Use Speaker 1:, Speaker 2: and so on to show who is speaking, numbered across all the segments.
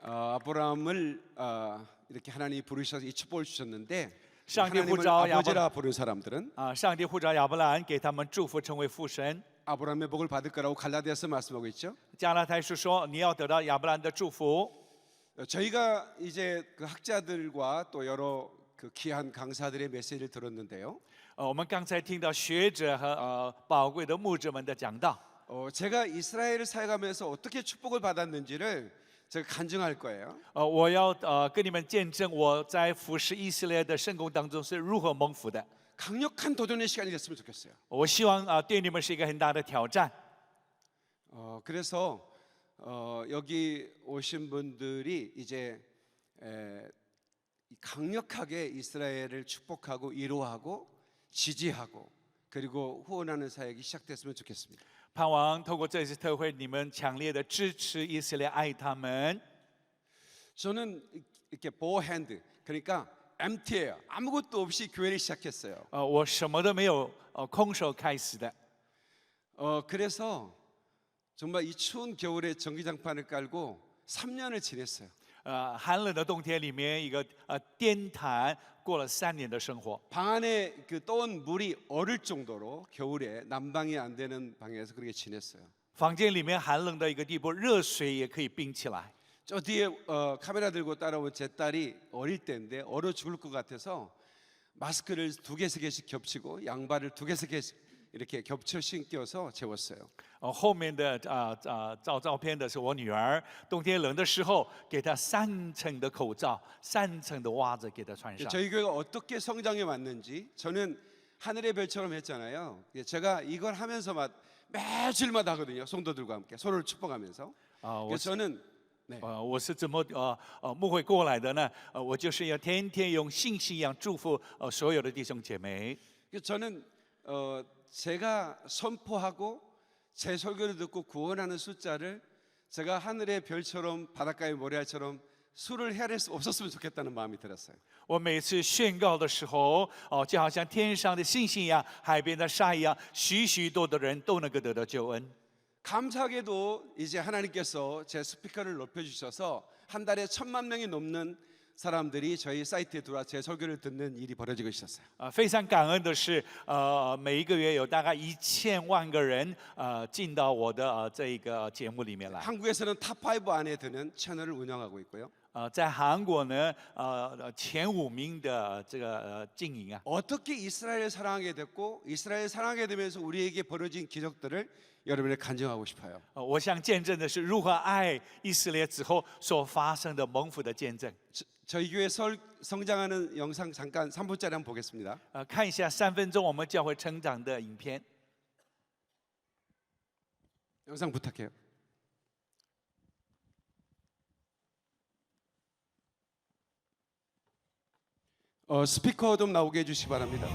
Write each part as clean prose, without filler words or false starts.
Speaker 1: 아브라함을 이렇게 하나님이 부르셔서 이 축복을 주셨는데
Speaker 2: 上帝呼
Speaker 1: 하나님을
Speaker 2: 召亚伯
Speaker 1: 아버지라 부르는 사람들은
Speaker 2: 上帝呼召亚伯兰，给他们祝福，成为父神。
Speaker 1: 아브라함의 복을 받을 거라고 갈라디아서 말씀하고 있죠.
Speaker 2: 加拉太书说，你要得到亚伯兰的祝福。
Speaker 1: 저희가 이제 그 학자들과 또 여러 그 귀한 강사들의 메시지를 들었는데요.
Speaker 2: 我们刚才听到学者和宝贵的牧者们的讲道。
Speaker 1: 제가 이스라엘을 사역하면서 어떻게 축복을 받았는지를 제가 간증할 거예요.
Speaker 2: 我要跟你们见证我在服侍以色列的圣工当中是如何蒙福的。
Speaker 1: 강력한 도전의 시간이 됐으면 좋겠어요.
Speaker 2: 我希望对你们是一个很大的挑战。
Speaker 1: 그래서 여기 오신 분들이 이제 강력하게 이스라엘을 축복하고 위로하고 지지하고 그리고 후원하는 사역이 시작됐으면 좋겠습니다.
Speaker 2: 盼望透过这次特会，你们强烈的支持以色列，爱他们。
Speaker 1: 저는 이렇게 보핸드 그러니까 MT예요. 아무것도 없이 교회를 시작했어요.
Speaker 2: 我什么都没有，空手开始的。
Speaker 1: 그래서 정말 이 추운 겨울에 전기장판을 깔고 3년을 지냈어요.
Speaker 2: 寒冷的冬天里面，一个电毯过了3年的生活。
Speaker 1: 방 안에 그 떠온 물이 얼을 정도로 겨울에 난방이 안 되는 방에서 그렇게 지냈어요.
Speaker 2: 房间里面寒冷的一个地步，热水也可以冰起来。
Speaker 1: 저 뒤에 카메라 들고 따라온 제 딸이 어릴 때인데 얼어 죽을 것 같아서 마스크를 2개, 3개씩 겹치고 양발을 2개, 3개씩 이렇게 겹쳐 신겨서 재웠어요.
Speaker 2: 后面的照片的是我女儿，冬天冷的时候，给她3层的口罩、3层的袜子给她穿上。
Speaker 1: 저희 교회가 어떻게 성장해 왔는지 저는 하늘의 별처럼 했잖아요. 제가 이걸 하면서 매주일마다 하거든요. 성도들과 함께 서로를 축복하면서. 그래서 저는
Speaker 2: 我是怎么牧会过来的呢？我就是要天天用信息一样祝福所有的弟兄姐妹。
Speaker 1: 저는 제가 선포하고 제 설교를 듣고 구원하는 숫자를 제가 하늘의 별처럼 바닷가의 모래알처럼 수를 헤아릴 수 없었으면 좋겠다는 마음이 들었어요.
Speaker 2: 我每次宣告的时候，就好像天上的星星一样，海边的沙一样，许许多多的人都能够得到救恩。
Speaker 1: 감사하게도 이제 하나님께서 제 스피커를 높여주셔서 한 달에 1,000만 명이 넘는 사람들이 저희 사이트에 들어와 제 설교를 듣는 일이 벌어지고 있었어요.
Speaker 2: 非常感恩的是，每一个月有大概1000万个人进到我的这个节目里面来。
Speaker 1: 한국에서는 탑5 안에 드는 채널을 운영하고 있고요.
Speaker 2: 在韩国呢，前5名的这个经营啊。
Speaker 1: 어떻게 이스라엘을 사랑하게 됐고 이스라엘을 사랑하게 되면서 우리에게 벌어진 기적들을 여러분에 간증하고 싶어요.
Speaker 2: 我想见证的是如何爱以色列之后所发生的蒙福的见证。
Speaker 1: 저희 교회 성장하는 영상 잠깐 3분짜리 한번 보겠습니다.
Speaker 2: 看一下3分钟我们教会成长的影片。
Speaker 1: 영상 부탁해요. 스피커 좀 나오게 해주시기 바랍니다.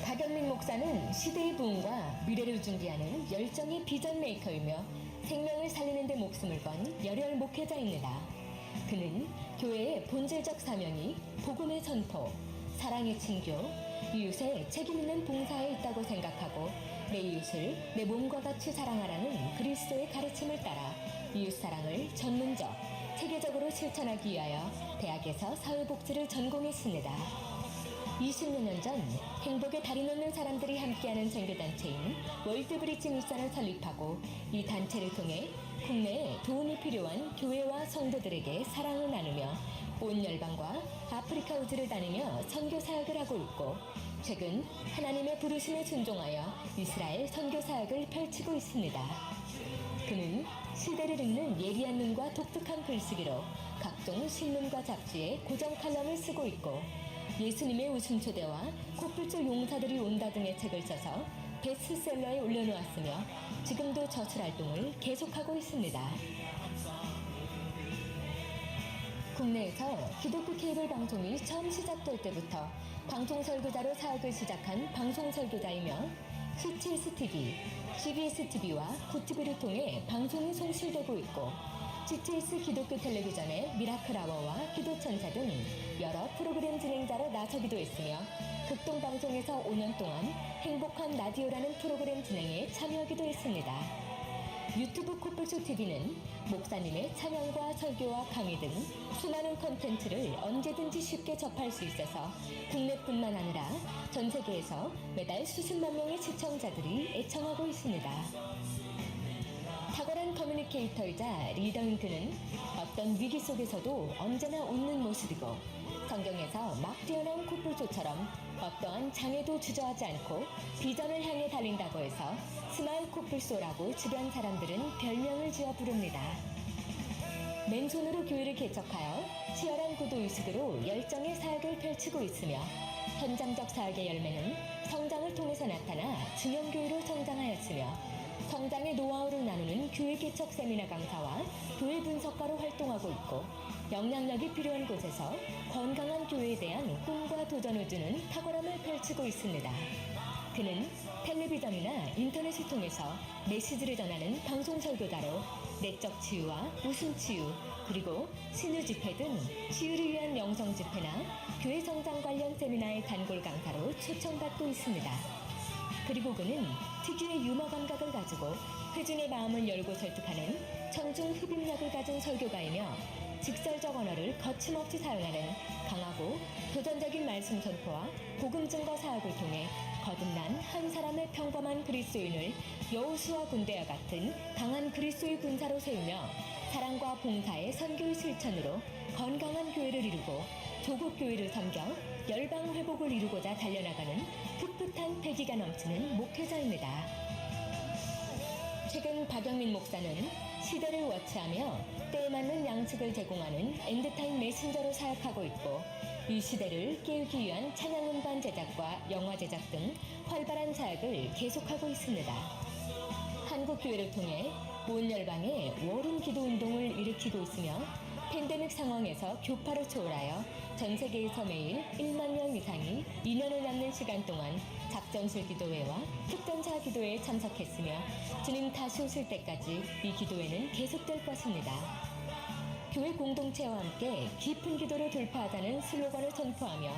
Speaker 3: 박영민 목사는 시대의 부흥과 미래를 준비하는 열정의 비전 메이커이며 생명을 살리는 데 목숨을 건 열혈 목회자입니다. 그는 교회의 본질적 사명이 복음의 전포, 사랑의 친교, 이웃의 책임 있는 봉사에 있다고 생각하고 내 이웃을 내 몸과 같이 사랑하라는 그리스도의 가르침을 따라 이웃 사랑을 전문적, 체계적으로 실천하기 위하여 대학에서 사회복지를 전공했습니다. 20여 년 전 행복에 달인 없는 사람들이 함께하는 선교단체인 월드브리지 미션을 설립하고 이 단체를 통해 국내에 도움이 필요한 교회와 성도들에게 사랑을 나누며 온 열방과 아프리카 우주를 다니며 선교 사역을 하고 있고 최근 하나님의 부르심에 순종하여 이스라엘 선교 사역을 펼치고 있습니다. 그는 시대를 읽는 예리한 눈과 독특한 글쓰기로 각종 신문과 잡지에 고정 칼럼을 쓰고 있고 예수님의 웃음초대와 코뿔소 용사들이 온다 등의 책을 써서 베스트셀러에 올려놓았으며 지금도 저출 활동을 계속하고 있습니다. 국내에서 기독교 케이블 방송이 처음 시작될 때부터 방송 설교자로 사역을 시작한 방송 설교자이며 CTS TV, CBS TV와 구TV를 통해 방송이 송출되고 있고 CTS 기독교 텔레비전의 미라클 아워와 기도천사 등 여러 프로그램 진행자로 나서기도 했으며 극동방송에서 5년 동안 행복한 라디오라는 프로그램 진행에 참여하기도 했습니다. 유튜브 코뿔소 TV는 목사님의 찬양과 설교와 강의 등 수많은 콘텐츠를 언제든지 쉽게 접할 수 있어서 국내뿐만 아니라 전 세계에서 매달 수십만 명의 시청자들이 애청하고 있습니다. 탁월한 커뮤니케이터이자 리더인 그는 어떤 위기 속에서도 언제나 웃는 모습이고 성경에서 막 뛰어난 코뿔소처럼 어떠한 장애도 주저하지 않고 비전을 향해 달린다고 해서 스마일 코뿔소라고 주변 사람들은 별명을 지어 부릅니다. 맨손으로 교회를 개척하여 치열한 구도의식으로 열정의 사역을 펼치고 있으며 현장적 사역의 열매는 성장을 통해서 나타나 중형교회로 성장하였으며 성장의 노하우를 나누는 교회 개척 세미나 강사와 교회 분석가로 활동하고 있고 영향력이 필요한 곳에서 건강한 교회에 대한 꿈과 도전을 주는 탁월함을 펼치고 있습니다. 그는 텔레비전이나 인터넷을 통해서 메시지를 전하는 방송 설교자로 내적 치유와 웃음 치유 그리고 신유 집회 등 치유를 위한 영성 집회나 교회 성장 관련 세미나의 단골 강사로 초청받고 있습니다. 그리고 그는 특유의 유머 감각을 가지고 회중의 마음을 열고 설득하는 청중 흡입력을 가진 설교가이며 직설적 언어를 거침없이 사용하는 강하고 도전적인 말씀 선포와 복음 증거 사역을 통해 거듭난 한 사람의 평범한 그리스도인을 여호수아 군대와 같은 강한 그리스도의 군사로 세우며 사랑과 봉사의 선교의 실천으로 건강한 교회를 이루고 조국 교회를 섬겨 열방 회복을 이루고자 달려나가는 풋풋한 패기가 넘치는 목회자입니다. 최근 박영민 목사는 시대를 워치하며 때에 맞는 양식을 제공하는 엔드타임 메신저로 사역하고 있고 이 시대를 깨우기 위한 찬양 음반 제작과 영화 제작 등 활발한 사역을 계속하고 있습니다. 한국 교회를 통해 온 열방에 월음 기도 운동을 일으키고 있으며 팬데믹 상황에서 교파로 초월하여 전 세계에서 매일 1만 명 이상이 2년을 남는 시간 동안 작전실 기도회와 특전사 기도회에 참석했으며 주님 다시 오실 때까지 이 기도회는 계속될 것입니다. 교회 공동체와 함께 깊은 기도로 돌파하자는 슬로건을 선포하며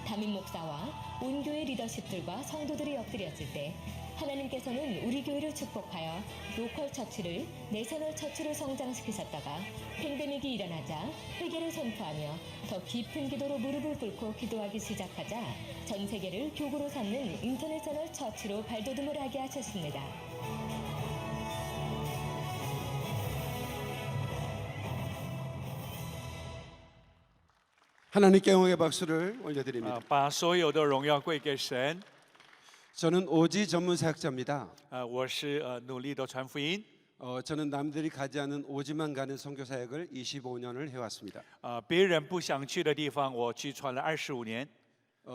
Speaker 3: 담임 목사와 온 교회 리더십들과 성도들이 엎드렸을 때 하나님께서는 우리 교회를 축복하여 로컬 처치를 내셔널 처치로 성장시키셨다가 팬데믹이 일어나자 회개를 선포하며 더 깊은 기도로 무릎을 꿇고 기도하기 시작하자 전 세계를 교구로 삼는 인터내셔널 처치로 발돋움을 하게 하셨습니다.
Speaker 1: 하나님께 영광의 박수를 올려드립니다.
Speaker 2: 把所有的荣耀归给神。
Speaker 1: 저는 오지 전문 사역자입니다.
Speaker 2: 我是努力的传福音。
Speaker 1: 저는 남들이 가지 않은 오지만 가는 선교 사역을 25년을 해왔습니다.
Speaker 2: 别人不想去的地方，我去传了25年。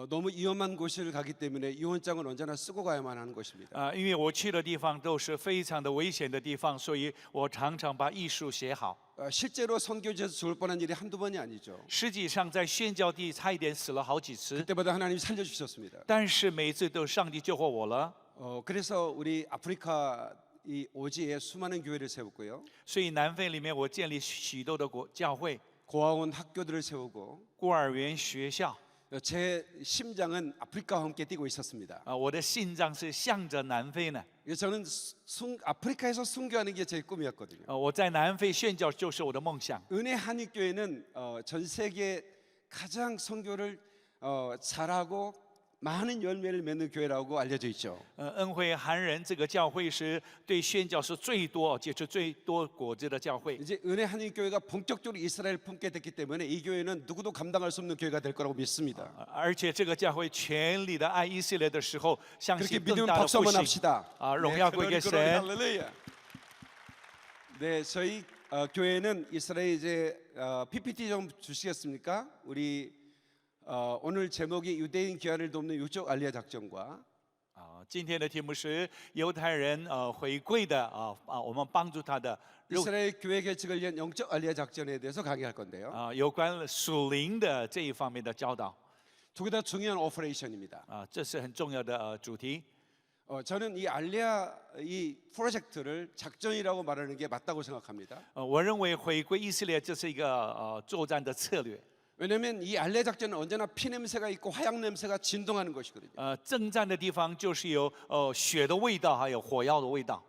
Speaker 1: 너무 위험한 곳을 가기 때문에 유언장을 언제나 쓰고 가야만 하는 것입니다.
Speaker 2: 因为我去的地方都是非常的危险的地方，所以我常常把遗书写好。
Speaker 1: 실제로 선교지에서 죽을 뻔한 일이 한두 번이 아니죠.
Speaker 2: 实际上在宣教地差一点死了好几次，
Speaker 1: 그때마다 하나님이 살려주셨습니다.
Speaker 2: 但是每一次都上帝救活我了。
Speaker 1: 그래서 우리 아프리카 이 오지에 수많은 교회를 세웠고요.
Speaker 2: 所以南非里面我建立许多的教会、
Speaker 1: 고아원 학교들을 세우고
Speaker 2: 孤儿园、学校。
Speaker 1: 제 심장은 아프리카와 함께 뛰고 있었습니다.
Speaker 2: 我的心脏是向着南非呢。
Speaker 1: 그래서 저는 아프리카에서 순교하는 게 제 꿈이었거든요.
Speaker 2: 我在南非宣教就是我的梦想。
Speaker 1: 은혜 한인교회는 전 세계 가장 선교를 잘하고 많은 열매를 맺는 교회라고 알려져 있죠.
Speaker 2: 恩惠韩人这个教会是对宣教是最多结出最多果子的教会。
Speaker 1: 이제 은혜 한인교회가 본격적으로 이스라엘 품게 됐기 때문에 이 교회는 누구도 감당할 수 없는 교회가 될 거라고 믿습니다.
Speaker 2: 而且这个教会全力的爱以色列的时候，相
Speaker 1: 그렇게
Speaker 2: 信更
Speaker 1: 믿으면
Speaker 2: 大的
Speaker 1: 박수
Speaker 2: 复
Speaker 1: 한번
Speaker 2: 兴。
Speaker 1: 합시다.
Speaker 2: 荣耀归给
Speaker 1: glory,
Speaker 2: 神。
Speaker 1: 할렐루야. 네, 저희 교회는 이스라엘 이제 PPT 좀 주시겠습니까? 우리 오늘 제목이 유대인 귀환을 돕는 유적 알리아 작전과
Speaker 2: 今天的题目是犹太人回归的我们帮助他的
Speaker 1: 이스라엘 교회 개척을 위한 영적 알리아 작전에 대해서 강의할 건데요.
Speaker 2: 有关属灵的这一方面的教导
Speaker 1: 두 개 다 중요한 오퍼레이션입니다.
Speaker 2: 这是很重要的主题
Speaker 1: 저는 이 알리아 이 프로젝트를 작전이라고 말하는 게 맞다고 생각합니다.
Speaker 2: 我认为回归以色列这是一个作战的策略
Speaker 1: 왜냐하면 이 알리아 작전은 언제나 피 냄새가 있고 화약 냄새가 진동하는 것이거든요.
Speaker 2: 征战的地方就是有血的味道还有火药的味道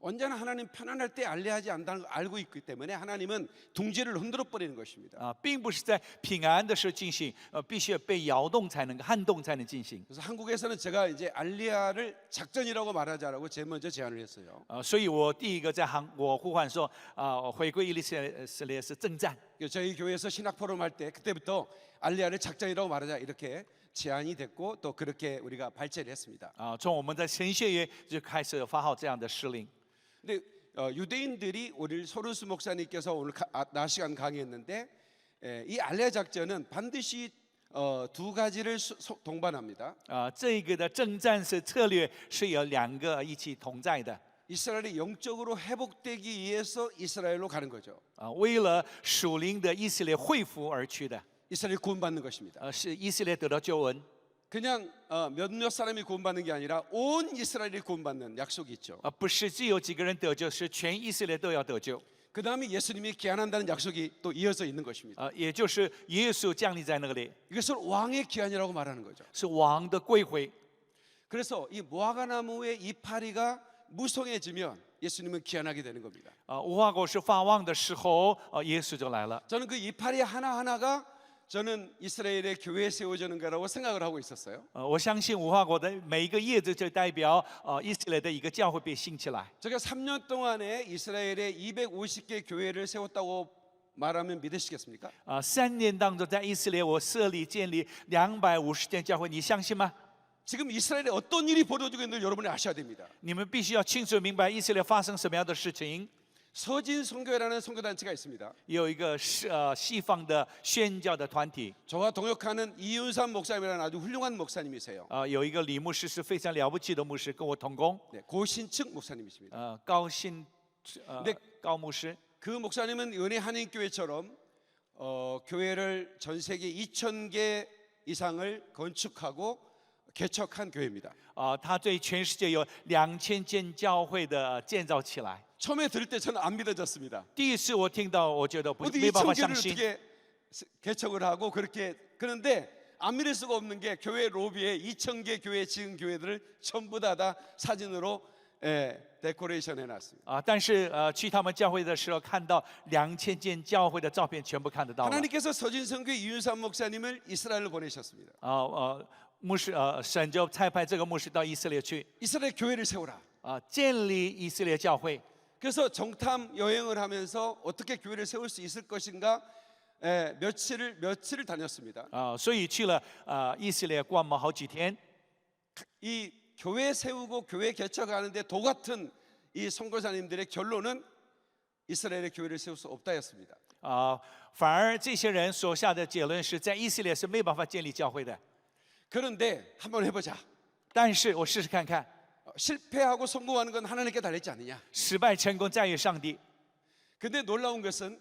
Speaker 1: 언제나 하나님 편안할 때 알리하지 않다는 걸 알고 있기 때문에 하나님은 둥지를 흔들어 버리는 것입니다.
Speaker 2: 并不是在平安的时候进行必须被摇动才能撼动才能进行
Speaker 1: 그래서 한국에서는 제가 이제 알리아를 작전이라고 말하자라고 제일 먼저 제안을 했어요.
Speaker 2: 所以我第一个在我呼唤说回归以色列是征战
Speaker 1: 저희 교회에서 신학 포럼 할 때 그때부터 알리아를 작전이라고 말하자 이렇게 제안이 됐고 또 그렇게 우리가 발제를 했습니다.
Speaker 2: 从我们在神学院就开始发号这样的施令
Speaker 1: 근데 유대인들이 오늘 소르스 목사님께서 오늘 낮 시간 강의했는데 이 알리아 작전은 반드시 두 가지를 동반합니다.
Speaker 2: 这个的征战是策略是有两个一起同在的
Speaker 1: 이스라엘이 영적으로 회복되기 위해서 이스라엘로 가는 거죠.
Speaker 2: 为了属灵的以色列恢复而去的
Speaker 1: 이스라엘이 구원받는 것입니다.
Speaker 2: 是以色列得到救恩
Speaker 1: 그냥 몇몇 사람이 구원받는 게 아니라 온 이스라엘이 구원받는 약속이 있죠.
Speaker 2: 不是只有几个人得救是全以色列都要得救
Speaker 1: 그 다음에 예수님이 귀환한다는 약속이 또 이어져 있는 것입니다.
Speaker 2: 也就是耶稣降临在那里
Speaker 1: 이것을 왕의 귀환이라고 말하는 거죠.
Speaker 2: 是王的归回
Speaker 1: 그래서 이 무화과나무의 이파리가 무성해지면 예수님은 귀환하게 되는 겁니다.
Speaker 2: 无花果实发旺的时候耶稣就来了
Speaker 1: 저는 그 이파리 하나하나가 저는 이스라엘의 교회에 세워지는 거라고 생각을 하고 있었어요.
Speaker 2: 我相信无花果的每一个叶子就代表以色列的一个教会被兴起来
Speaker 1: 제가 3년 동안에 이스라엘에 250개 교회를 세웠다고 말하면 믿으시겠습니까?
Speaker 2: 3年当中在以色列我设立建立250间教会你相信吗
Speaker 1: 지금 이스라엘에 어떤 일이 벌어지고 있는지 여러분이 아셔야 됩니다.
Speaker 2: 你们必须要清楚明白以色列发生什么样的事情
Speaker 1: 서진 선교회라는 선교단체가 있습니다.
Speaker 2: 有一个西方的宣教的团体
Speaker 1: 저와 동역하는 이윤삼 목사님이라는 아주 훌륭한 목사님이세요.
Speaker 2: 有一个李牧师是非常了不起的牧师跟我同工
Speaker 1: 네, 고신측 목사님이십니다.
Speaker 2: 高新
Speaker 1: 네
Speaker 2: 高牧师
Speaker 1: 그 목사님은 은혜 한인교회처럼 교회를 전 세계 2,000개 이상을 건축하고 개척한 교회입니다.
Speaker 2: 他对全世界有2000间教会的建造起来
Speaker 1: 처음에 들을 때 저는 안 믿어졌습니다.
Speaker 2: 第一次我听到我觉得
Speaker 1: 어디
Speaker 2: 没办法
Speaker 1: 2,000개를
Speaker 2: 相信
Speaker 1: 어떻게 개척을 하고 그렇게 그런데 안 믿을 수가 없는 게 교회 로비에 2,000개 교회 지은 교회들을 전부 다 사진으로 데코레이션 해놨습니다.
Speaker 2: 但是去他们教会的时候看到2000间教会的照片全部看得到了
Speaker 1: 하나님께서 서진성교회 이윤삼 목사님을 이스라엘로 보내셨습니다.
Speaker 2: 牧师神就差派这个牧师到以色列去
Speaker 1: 이스라엘 교회를 세우라.
Speaker 2: 建立以色列教会
Speaker 1: 그래서 정탐 여행을 하면서 어떻게 교회를 세울 수 있을 것인가 며칠을 다녔습니다.
Speaker 2: 所以去了以色列观摩好几天
Speaker 1: 이 교회 세우고 교회 개척하는데 도 같은 이 선교사님들의 결론은 이스라엘의 교회를 세울 수 없다였습니다.
Speaker 2: 反而这些人所下的结论是在以色列是没办法建立教会的
Speaker 1: 그런데 한번 해보자.
Speaker 2: 但是我试试看看
Speaker 1: 실패하고 성공하는 건 하나님께 달렸지 않느냐.
Speaker 2: 失败成功在于上帝
Speaker 1: 근데 놀라운 것은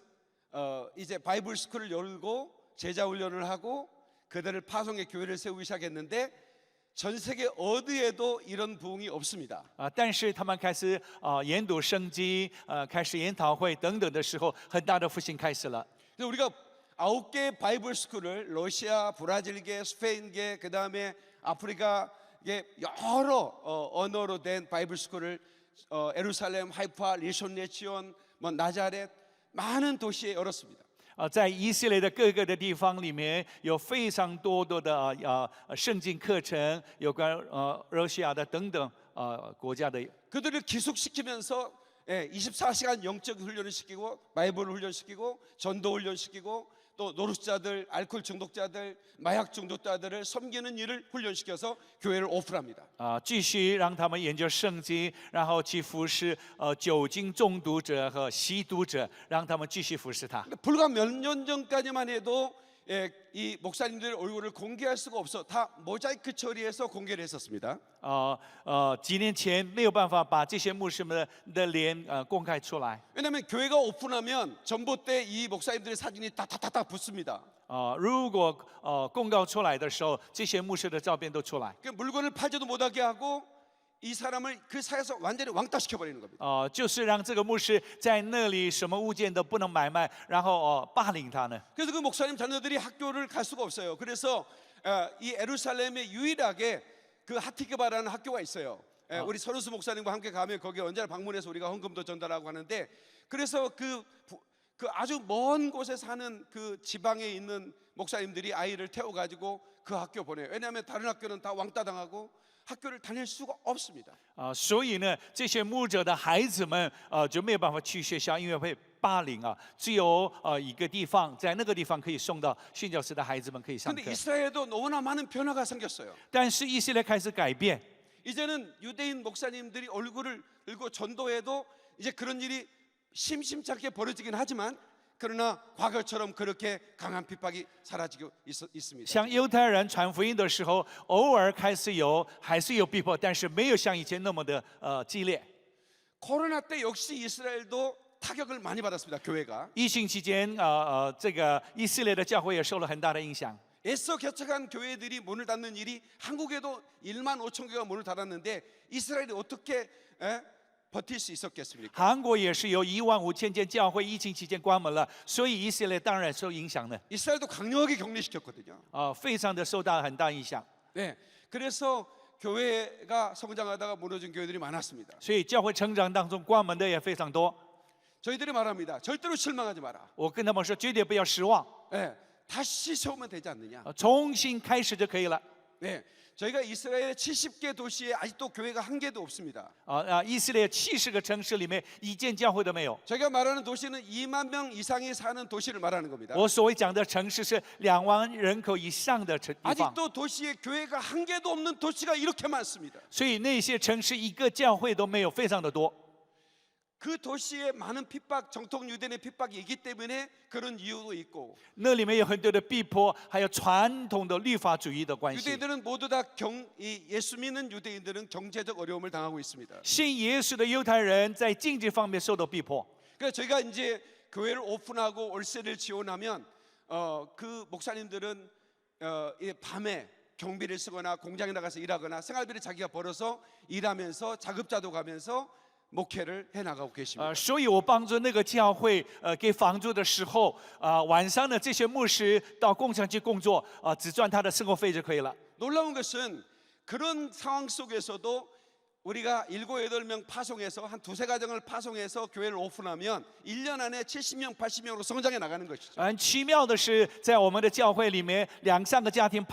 Speaker 1: 이제 바이블 스쿨을 열고 제자 훈련을 하고 그들을 파송의 교회를 세우기 시작했는데 전 세계 어디에도 이런 부흥이 없습니다.
Speaker 2: 但是他们开始研读圣经开始研讨会等等的时候很大的复兴开始了
Speaker 1: 그래서 우리가 9개 바이블 스쿨을 러시아, 브라질계, 스페인계, 그 다음에 아프리카 여러 언어로 된 바이블 스쿨을 예루살렘, 하이파, 리손네치온, 나자렛 많은 도시에 열었습니다.
Speaker 2: 在以色列的各个的地方里面有非常多的圣经课程有关俄罗斯的等等国家的
Speaker 1: 그들을 기숙시키면서 24시간 영적 훈련을 시키고 바이블 훈련시키고 전도 훈련시키고 또 노릇자들, 알코올 중독자들, 마약 중독자들을 섬기는 일을 훈련시켜서 교회를 오픈합니다.
Speaker 2: 继续让他们研究圣经，然后去服侍酒精中毒者和吸毒者，让他们继续服侍他。
Speaker 1: 불과 몇 년 전까지만 해도 이 목사님들 얼굴을 공개할 수가 없어 다 모자이크 처리해서 공개를 했었습니다.
Speaker 2: 几年前没有办法把这些牧师们的脸公开出来。
Speaker 1: 왜냐하면 교회가 오픈하면 전봇대 이 목사님들의 사진이 다다다다 붙습니다.
Speaker 2: 如果公告出来的时候，这些牧师的照片都出来。
Speaker 1: 그 물건을 팔지도 못하게 하고 이 사람을 그 사회에서 완전히 왕따시켜 버리는 겁니다.
Speaker 2: 就是让这个牧师在那里什么物件都不能买卖，然后霸凌他呢。
Speaker 1: 그래서 그 목사님 자녀들이 학교를 갈 수가 없어요. 그래서 이 에루살렘에 유일하게 그 하티그바라는 학교가 있어요. 우리 서르스 목사님과 함께 가면 거기 언제나 방문해서 우리가 헌금도 전달하고 하는데 그래서 그 아주 먼 곳에 사는 그 지방에 있는 목사님들이 아이를 태워가지고 그 학교 보내요. 왜냐하면 다른 학교는 다 왕따당하고 학교를 다닐 수가 없습니다.
Speaker 2: 所以呢，这些牧者的孩子们就没有办法去学校，因为会霸凌啊。只有一个地方，在那个地方可以送到宣教士的孩子们可以上
Speaker 1: 근데
Speaker 2: 课。
Speaker 1: 이스라엘에도 너무나 많은 변화가 생겼어요.
Speaker 2: 但是以色列开始改变，
Speaker 1: 이제는 유대인 목사님들이 얼굴을 들고 전도해도 이제 그런 일이 심심치 않게 벌어지긴 하지만 그러나 과거처럼 그렇게 강한 핍박이 사라지고 있습니다.
Speaker 2: 像犹太人传福音的时候，偶尔还是有逼迫，但是没有像以前那么的激烈。
Speaker 1: 코로나 때 역시 이스라엘도 타격을 많이 받았습니다. 교회가
Speaker 2: 疫情期间，这个以色列的教会也受了很大的影响。
Speaker 1: 애써 개척한 교회들이 문을 닫는 일이 한국에도 1만 5천 개가 문을 닫았는데 이스라엘이 어떻게 버틸 수 있었겠습니까?
Speaker 2: 韩国也是有15000间教会疫情期间关门了，所以以色列当然受影响呢。
Speaker 1: 이스라엘도 강력하게 격리시켰거든요.
Speaker 2: 非常的受到很大影响。
Speaker 1: 네, 그래서 교회가 성장하다가 무너진 교회들이 많았습니다.
Speaker 2: 所以教会成长当中关门的也非常多。
Speaker 1: 저희들이 말합니다. 절대로 실망하지 마라.
Speaker 2: 我跟他们说，绝对不要失望，
Speaker 1: 네, 다시 세우면 되지 않느냐.
Speaker 2: 重新开始就可以了。
Speaker 1: 네, 저희가 이스라엘 70개 도시에 아직도 교회가 한 개도 없습니다.
Speaker 2: 以色列70个城市里面一间教会都没有。
Speaker 1: 저희가 말하는 도시는 2만 명 이상이 사는 도시를 말하는 겁니다.
Speaker 2: 我所谓讲的城市是2万人口以上的地方，
Speaker 1: 아직도 도시에 교회가 한 개도 없는 도시가 이렇게 많습니다.
Speaker 2: 所以那些城市一个教会都没有，非常的多。
Speaker 1: 그 도시에 많은 핍박, 정통 유대인의 핍박이 있기 때문에 그런 이유도 있고
Speaker 2: 那里面有很多的逼迫，还有传统的律法主义的关系。
Speaker 1: 유대인들은 모두 다 예수 믿는 유대인들은 경제적 어려움을 당하고 있습니다.
Speaker 2: 信耶稣的犹太人在经济方面受到逼迫。
Speaker 1: 그래서 저희가 이제 교회를 오픈하고 월세를 지원하면 그 목사님들은 밤에 경비를 쓰거나 공장에 나가서 일하거나 생활비를 자기가 벌어서 일하면서 자급자도 가면서 목회를 해 나가고 계십니다.
Speaker 2: 所以我帮助那个教会给房租的时候，晚上呢这些牧师到工厂去工作，只赚他的生活费就可以了。
Speaker 1: 놀라운 것은 그런 상황 속에서도 우리가 7, 8명 파송해서 한 두세 가정을 파송해서 교회를 오픈하면 1년 안에 70명, 80명으로 성장해 나가는 것이죠.
Speaker 2: 奇妙的是，在我们的教会里面，2、3个家庭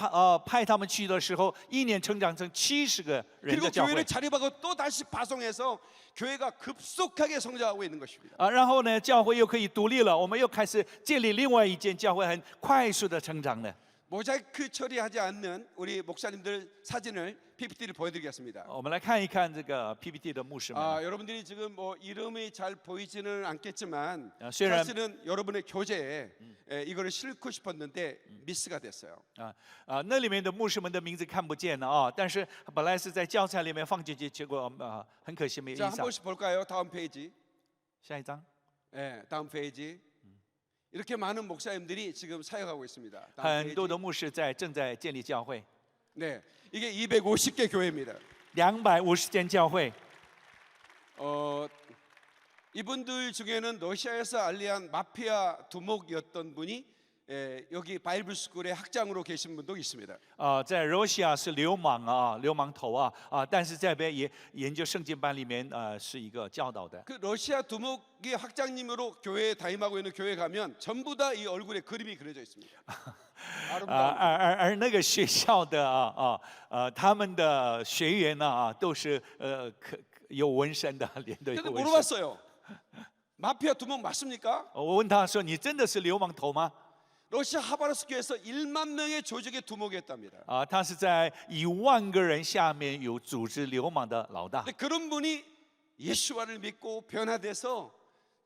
Speaker 2: 派他们去的时候，一年成长成70个人
Speaker 1: 그리고
Speaker 2: 的教会
Speaker 1: 교회를 。 자립하고 또 다시 파송해서 교회가 급속하게 성장하고 있는 것입니다.
Speaker 2: 然后呢，教会又可以独立了，我们又开始建立另外一间教会，很快速的成长了。
Speaker 1: 모자이크 처리하지 않는 우리 목사님들 사진을 PPT를 보여드리겠습니다.
Speaker 2: 我们来看一看这个 PPT 的牧师们。
Speaker 1: 여러분들이 지금 뭐 이름이 잘 보이지는 않겠지만
Speaker 2: 虽然
Speaker 1: 사실은 여러분의 교재에 이거를 싣고 싶었는데 미스가 됐어요.
Speaker 2: 那里面的牧师们的名字看不见了啊，但是本来是在教材里面放进去，结果很可惜没印
Speaker 1: 자, 한
Speaker 2: 上。
Speaker 1: 번씩 볼까요? 다음 페이지.
Speaker 2: 下一张。
Speaker 1: 다음 페이지. 이렇게 많은 목사님들이 지금 사역하고 있습니다. 다음
Speaker 2: 很
Speaker 1: 페이지.
Speaker 2: 多的牧师正在建立教会，
Speaker 1: 네, 이게 250개 교회입니다.
Speaker 2: 250间教会。
Speaker 1: 이분들 중에는 러시아에서 알리한 마피아 두목이었던 분이 여기 바이블 스쿨의 학장으로 계신 분도 있습니다.
Speaker 2: 在罗西亚是流氓啊，流氓头啊但是在这边也研究圣经班里面是一个教导的。
Speaker 1: 그 러시아 두목이 학장님으로 교회에 다임하고 있는 교회 가면 전부 다 이 얼굴에 그림이 그려져 있습니다. 아름다운
Speaker 2: 而那个学校的他们的学员呢都是有纹身的，脸都有
Speaker 1: 근데
Speaker 2: 纹身。
Speaker 1: 물어봤어요. 마피아 두목 맞습니까?
Speaker 2: 我问他说：“你真的是流氓头吗？”
Speaker 1: 러시아 하바rov스크에서 1만 명의 조직의 두목이었답니다.
Speaker 2: 他是在1万个人下面有组织流氓的老大。
Speaker 1: 근데 그런 분이 예수와를 믿고 변화돼서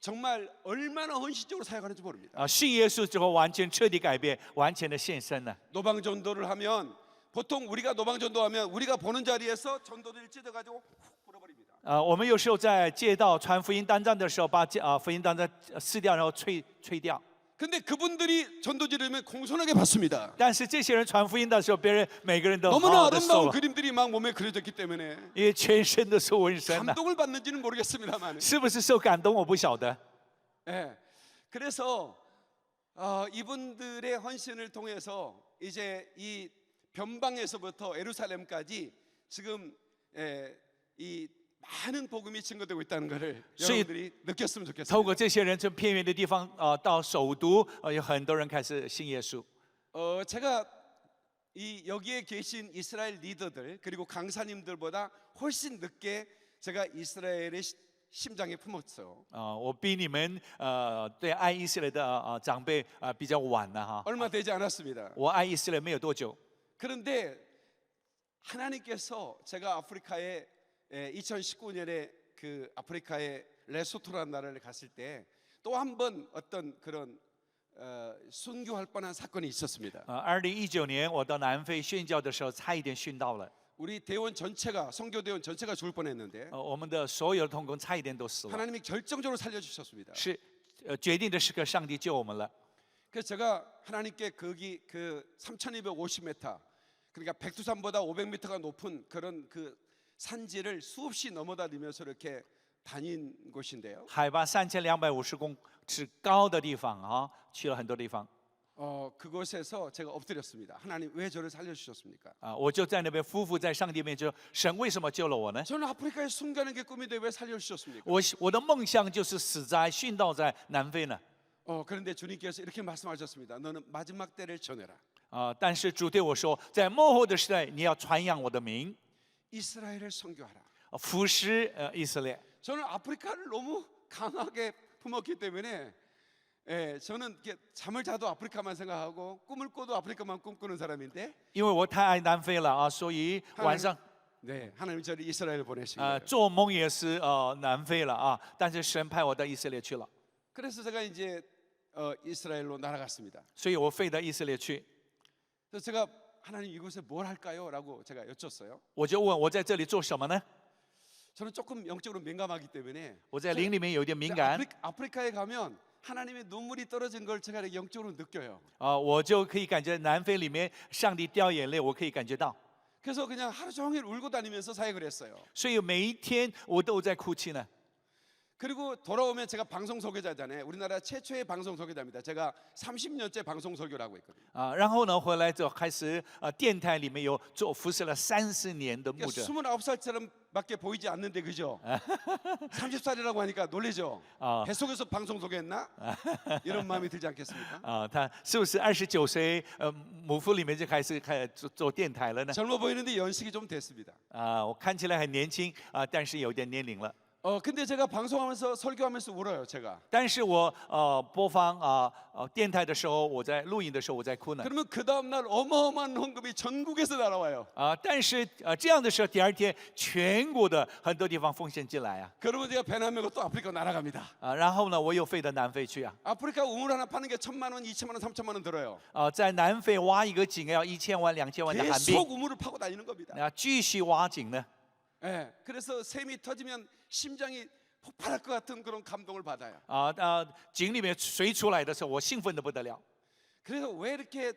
Speaker 1: 정말 얼마나 헌신적으로 사역하는지 모릅니다.
Speaker 2: 信耶稣之后，完全彻底改变，完全的献身了。
Speaker 1: 노방 전도를 하면 보통 우리가 노방 전도하면 우리가 보는 자리에서 전도들을 찢어가지고 훅 불어버립니다.
Speaker 2: 我们有时候在街道传福音单张的时候，把福音单张撕掉，然后吹掉。
Speaker 1: 근데 그분들이 전도지르면 공손하게 받습니다.
Speaker 2: 但是这些人传福音的时候，别人每个人都好
Speaker 1: 너무나
Speaker 2: 好的受
Speaker 1: 아름다운
Speaker 2: 了，
Speaker 1: 그림들이 막 몸에 그려졌기 때문에
Speaker 2: 因为全身都是纹身了。
Speaker 1: 감동을 받는지는 모르겠습니다만.
Speaker 2: 是不是受感动？我不晓得。
Speaker 1: 예. 그래서 이분들의 헌신을 통해서 이제 이 변방에서부터 예루살렘까지 지금 이 많은 복음이 증거되고 있다는 것을 여러분들이 느꼈으면
Speaker 2: 透
Speaker 1: 좋겠습니다.
Speaker 2: 过这些人从偏远的地方到首都，有很多人开始信耶稣。
Speaker 1: 제가 이 여기에 계신 이스라엘 리더들 그리고 강사님들보다 훨씬 늦게 제가 이스라엘의 심장에 품었어요.
Speaker 2: 我比你们对爱以色列的长辈比较晚了哈。
Speaker 1: 얼마 되지 않았습니다.
Speaker 2: 我爱以色列没有多久，
Speaker 1: 그런데 하나님께서 제가 아프리카에 2019년에 그 아프리카의 레소토라는 나라를 갔을 때 또 한 번 어떤 그런 순교할 뻔한 사건이 있었습니다.
Speaker 2: 2019年我到南非宣教的时候，差一点殉道了。
Speaker 1: 우리 대원 전체가 선교 대원 전체가 죽을 뻔했는데
Speaker 2: 我们的所有的同工差一点都死了，
Speaker 1: 하나님이 결정적으로 살려주셨습니다.
Speaker 2: 是决定的时刻，上帝救我们了。
Speaker 1: 그래서 제가 하나님께 거기 그 3,250m 그러니까 백두산보다 500m가 높은 그런 그 산지를 수없이 넘어다니면서 이렇게 다닌 곳인데요.
Speaker 2: 海拔3250公尺高的地方去了很多地方。
Speaker 1: 그곳에서 제가 엎드렸습니다. 하나님 왜 저를 살려주셨습니까?
Speaker 2: 我就在那边夫妇在上帝面前说：“神为什么救了我呢？
Speaker 1: 저는 아프리카에 순교하는 게 꿈인데 왜 살려주셨습니까?
Speaker 2: 我的梦想就是死在殉道在南非呢。
Speaker 1: 그런데 주님께서 이렇게 말씀하셨습니다. 너는 마지막 때를 전해라.
Speaker 2: 但是主对我说，在末后的时代，你要传扬我的名，
Speaker 1: 이스라엘을 선교하라.
Speaker 2: 服侍以色列。
Speaker 1: 저는 아프리카를 너무 강하게 품었기 때문에 저는 이렇게 잠을 자도 아프리카만 생각하고 꿈을 꿔도 아프리카만 꿈꾸는 사람인데
Speaker 2: 因为我太爱南非了所以晚上
Speaker 1: 네, 하나님 저를 이스라엘 보내신 거예요.
Speaker 2: 做梦也是南非了但是神派我到以色列去了，
Speaker 1: 그래서 제가 이제 이스라엘로 날아갔습니다.
Speaker 2: 所以我飞到以色列去。
Speaker 1: 그래서 제가 하나님 이곳에 뭘 할까요?라고 제가 여쭸어요.
Speaker 2: 我就问我在这里做什么呢？
Speaker 1: 저는 조금 영적으로 민감하기 때문에
Speaker 2: 我在灵里面有点敏感，
Speaker 1: 아프리카에 가면 하나님의 눈물이 떨어진 걸 제가 이렇게 영적으로 느껴요.
Speaker 2: 我就可以感觉南非里面上帝掉眼泪，我可以感觉到，
Speaker 1: 그래서 그냥 하루 종일 울고 다니면서 사역을 했어요.
Speaker 2: 所以每一天我都在哭泣呢。
Speaker 1: 그리고 돌아오면 제가 방송 소개자잖아요. 우리나라 최초의 방송 소개자입니다. 제가 30년째 방송 설교를 하고 있거든요.
Speaker 2: 然后呢，回来之后开始电台里面有做服侍了30年的牧
Speaker 1: 그러니까
Speaker 2: 者。
Speaker 1: 29살처럼밖에 보이지 않는데 그죠? 30살이라고 하니까 놀라죠? 뱃속에서 방송 소개했나? 이런 마음이 들지 않겠습니까?
Speaker 2: 他是不是29岁母腹里面就开始做电台了呢？
Speaker 1: 젊어 보이는데 연식이 좀 됐습니다.
Speaker 2: 我看起来很年轻但是有点年龄了。
Speaker 1: 근데 제가 방송하면서 설교하면서 울어요, 제가.
Speaker 2: 但是我播放电台的时候，我在录音的时候我在哭呢。
Speaker 1: 그러면 그 다음 날 어마어마한 헌금이 전국에서 날아와요.
Speaker 2: 但是这样的时候，第二天全国的很多地方奉献进来
Speaker 1: 그러면 제가 배낭 메고 또 아프리카 날아갑니다.
Speaker 2: 然后呢，我又飞到南非去
Speaker 1: 아프리카 우물 하나 파는 게 1,000만 원, 2,000만 원, 3,000만 원 들어요.
Speaker 2: 在南非挖一个井要1000万、2000万的韩币
Speaker 1: 계속 우물을 파고 다니는 겁니다.
Speaker 2: 继续挖井呢。
Speaker 1: 예, 그래서 샘이 터지면 심장이 폭발할 것 같은 그런 감동을 받아요.
Speaker 2: 井里面水出来的时候，我兴奋的不得了。
Speaker 1: 그래서 왜 이렇게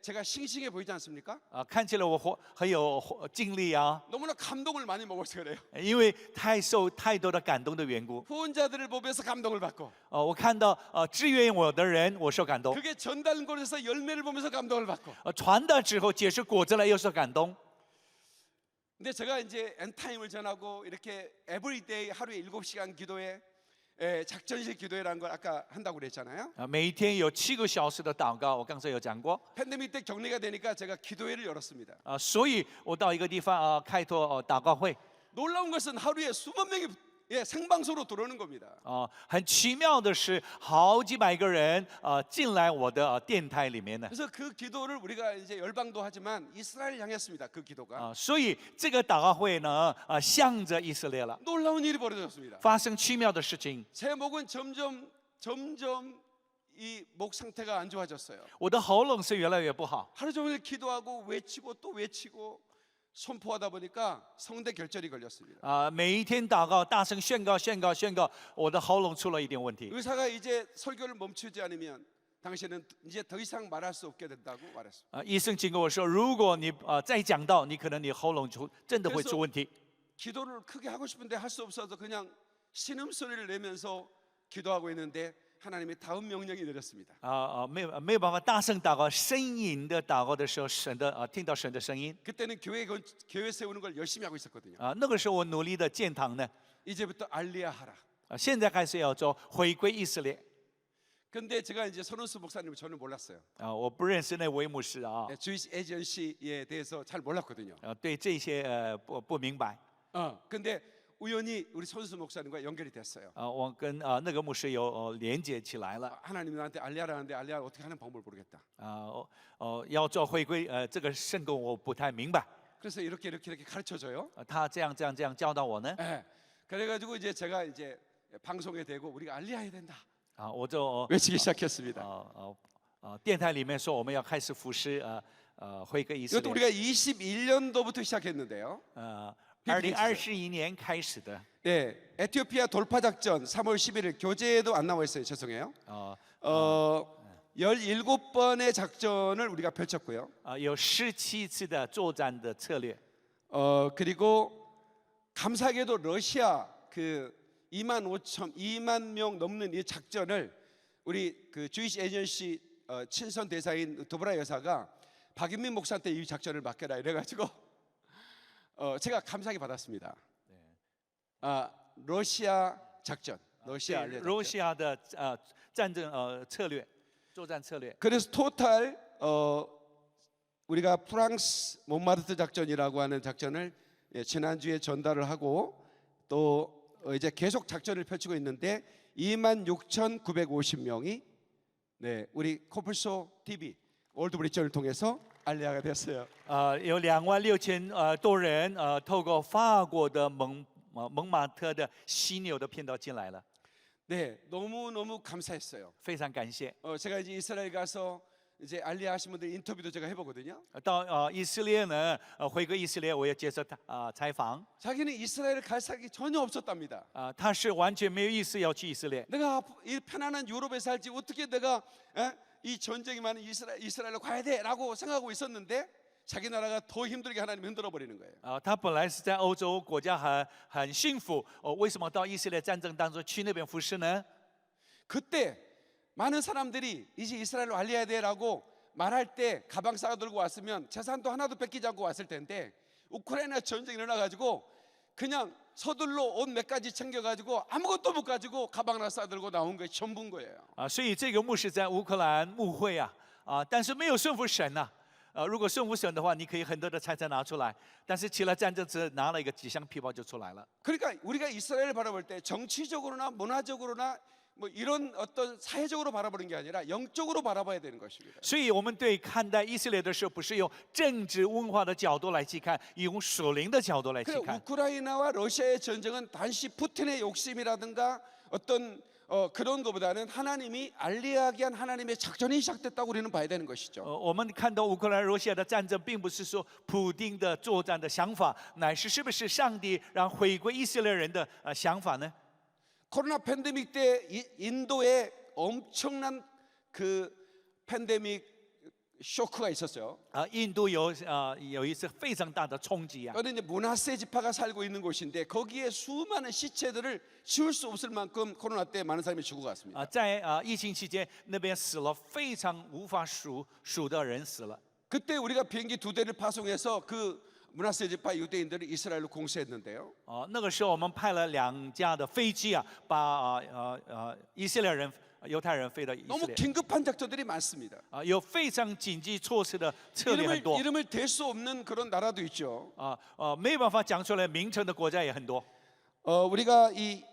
Speaker 1: 제가 싱싱해 보이지 않습니까?
Speaker 2: 看起来我很有精力
Speaker 1: 너무나 감동을 많이 먹어서 그래요.
Speaker 2: 因为受太多的感动的缘故。
Speaker 1: 후원자들을 보면서 감동을 받고
Speaker 2: 我看到支援我的人，我受感动；
Speaker 1: 그게 전달권에서 열매를 보면서 감동을 받고
Speaker 2: 传达之后结出果子来，又受感动。
Speaker 1: 근데 제가 이제 엔타임을 전하고 이렇게 에브리데이 하루에 7시간 기도회 작전식 기도회라는 걸 아까 한다고 그랬잖아요.
Speaker 2: 每一天有7个小时的祷告，我刚才有讲过。
Speaker 1: 팬데믹 때 격리가 되니까 제가 기도회를 열었습니다.
Speaker 2: 所以我到一个地方开拓祷告会。
Speaker 1: 놀라운 것은 하루에 수만 명이 예, 생방송으로 들어오는 겁니다.
Speaker 2: 很奇妙的是，好几百个人进来我的电台里面呢。
Speaker 1: 그래서 그 기도를 우리가 이제 열방도 하지만 이스라엘 향했습니다. 그 기도가
Speaker 2: 所以这个祷告会呢，向着以色列了，
Speaker 1: 놀라운 일이 벌어졌습니다.
Speaker 2: 发生奇妙的事情。
Speaker 1: 제 목은 점점 이 목 상태가 안 좋아졌어요.
Speaker 2: 我的喉咙是越来越不好，
Speaker 1: 하루 종일 기도하고 외치고 또 외치고 선포하다 보니까 성대 결절이 걸렸습니다.
Speaker 2: 每一天祷告，大声宣告，我的喉咙出了一点问题。
Speaker 1: 의사가 이제 설교를 멈추지 않으면 당신은 이제 더 이상 말할 수 없게 된다고 말했습니다.
Speaker 2: 医生警告我说，如果你再讲到，你可能你喉咙真的会出问题。
Speaker 1: 기도를 크게 하고 싶은데 할 수 없어서 그냥 신음소리를 내면서 기도하고 있는데 하나님이 다음 명령이 내렸습니다.
Speaker 2: 没有办法大声祷告，呻吟的祷告的时候，听到神的声音。
Speaker 1: 그때는 교회 세우는 걸 열심히 하고 있었거든요.
Speaker 2: 那个时候我努力的建堂呢，
Speaker 1: 이제부터 알리야 하라.
Speaker 2: 现在开始要做回归以色列。
Speaker 1: 근데 제가 이제 손은수 목사님을 저는 몰랐어요.
Speaker 2: 我不认识那位牧师啊，
Speaker 1: 주이시 에이전시에 대해서 잘 몰랐거든요.
Speaker 2: 对这些不明白。
Speaker 1: 근데 우연히 우리 손은수 목사님과 연결이 됐어요.
Speaker 2: 我跟那个牧师有连接起来了。
Speaker 1: 하나님이 나한테 알리야라는데 알리야 어떻게 하는 방법을 모르겠다.
Speaker 2: 要做回归，这个圣工我不太明白。
Speaker 1: 그래서 이렇게 가르쳐줘요.
Speaker 2: 他这样教导我呢。
Speaker 1: 예. 그래가지고 이제 제가 이제 방송에 대고 우리가 알리야 해야 된다.
Speaker 2: 我就
Speaker 1: 외치기 시작했습니다.
Speaker 2: 电台里面说我们要开始服侍回归以色
Speaker 1: 이것도
Speaker 2: 列。
Speaker 1: 우리가 21년도부터 시작했는데요.
Speaker 2: 2021年开始的。
Speaker 1: 네, 에티오피아 돌파 작전 3월 11일 교재에도 안 나와 있어요. 죄송해요. 17번의 작전을 우리가 펼쳤고요.
Speaker 2: 有17次的作战的策略。
Speaker 1: 그리고 감사하게도 러시아 그 2만 명 넘는 이 작전을 우리 그 주이시 에이전시 친선 대사인 도브라 여사가 박인민 목사한테 이 작전을 맡겨라 이래가지고 제가 감사하게 받았습니다. 러시아 작전, 러시아 알리야 작전.
Speaker 2: 러시아的战争策略，作战策略。
Speaker 1: 그래서 토탈 우리가 프랑스 몬마르트 작전이라고 하는 작전을 지난주에 전달을 하고 또 이제 계속 작전을 펼치고 있는데 26,950명이 네, 우리 코플소 TV 올드 브리전을 통해서 알리야가 됐어요.
Speaker 2: 有26,000多人透过法国的蒙马特的犀牛的频道进来了，
Speaker 1: 네, 너무 감사했어요.
Speaker 2: 非常感谢。
Speaker 1: 제가 이제 이스라엘 가서 이제 알리야 하신 분들 인터뷰도 제가 해보거든요.
Speaker 2: 到以色列呢，回归以色列，我也接受采访。
Speaker 1: 자기는 이스라엘을 갈 생각이 전혀 없었답니다.
Speaker 2: 他是完全没有意思要去以色列。
Speaker 1: 내가 이 편안한 유럽에 살지 어떻게 내가 이 전쟁이 많은 이스라엘로 가야 돼라고 생각하고 있었는데 자기 나라가 더 힘들게 하나님 흔들어 버리는 거예요.
Speaker 2: 他本来是在欧洲国家很幸福，为什么到以色列战争当中去那边服侍呢？
Speaker 1: 그때 많은 사람들이 이제 이스라엘로 알려야 돼라고 말할 때 가방 싸 들고 왔으면 재산도 하나도 뺏기지 않고 왔을 텐데 우크라이나 전쟁이 일어나가지고 그냥 서둘러 옷 몇 가지 챙겨가지고 아무것도 못 가지고 가방 하나 싸 들고 나온 게 전부인 거예요.
Speaker 2: 所以这个牧师在乌克蘭牧會但是没有顺服神如果顺服神的话，你可以很多的财产拿出来，但是起了战争只拿了一个几箱皮包就出来了。
Speaker 1: 그러니까 우리가 이스라엘을 바라볼 때 정치적으로나 문화적으로나 뭐 이런 어떤 사회적으로 바라보는 게 아니라 영적으로 바라봐야 되는 것입니다.
Speaker 2: 所以我们对看待以色列的时候，不是用政治文化的角度来去看，用属灵的角度来去
Speaker 1: 그
Speaker 2: 看。
Speaker 1: 우크라이나와 러시아의 전쟁은 단지 푸틴의 욕심이라든가 어떤 그런 것보다는 하나님이 알리하게 한 하나님의 작전이 시작됐다고 우리는 봐야 되는 것이죠.
Speaker 2: 我们看到乌克兰、罗西亚的战争，并不是说普丁的作战的想法，乃是不是上帝让回归以色列人的想法呢？
Speaker 1: 코로나 팬데믹 때 인도에 엄청난 그 팬데믹 쇼크가 있었어요.
Speaker 2: 印度有一次非常大的冲击
Speaker 1: 그런데 이제 문하세 지파가 살고 있는 곳인데 거기에 수많은 시체들을 지울 수 없을 만큼 코로나 때 많은 사람이 죽어갔습니다.
Speaker 2: 在疫情期间，那边死了非常无法数的人死了。
Speaker 1: 그때 우리가 비행기 2대를 파송해서 그 문하세 지파 유대인들을 이스라엘로 공수했는데요.
Speaker 2: 那个时候我们派了2架的飞机把以色列人、犹太人飞到以色
Speaker 1: 너무
Speaker 2: 列。
Speaker 1: 긴급한 작전들이 많습니다.
Speaker 2: 有非常紧急措施的策略很多。
Speaker 1: 이름을 댈 수 없는 그런 나라도 있죠.
Speaker 2: 没有办法讲出来名称的国家也很多。
Speaker 1: 우리가 이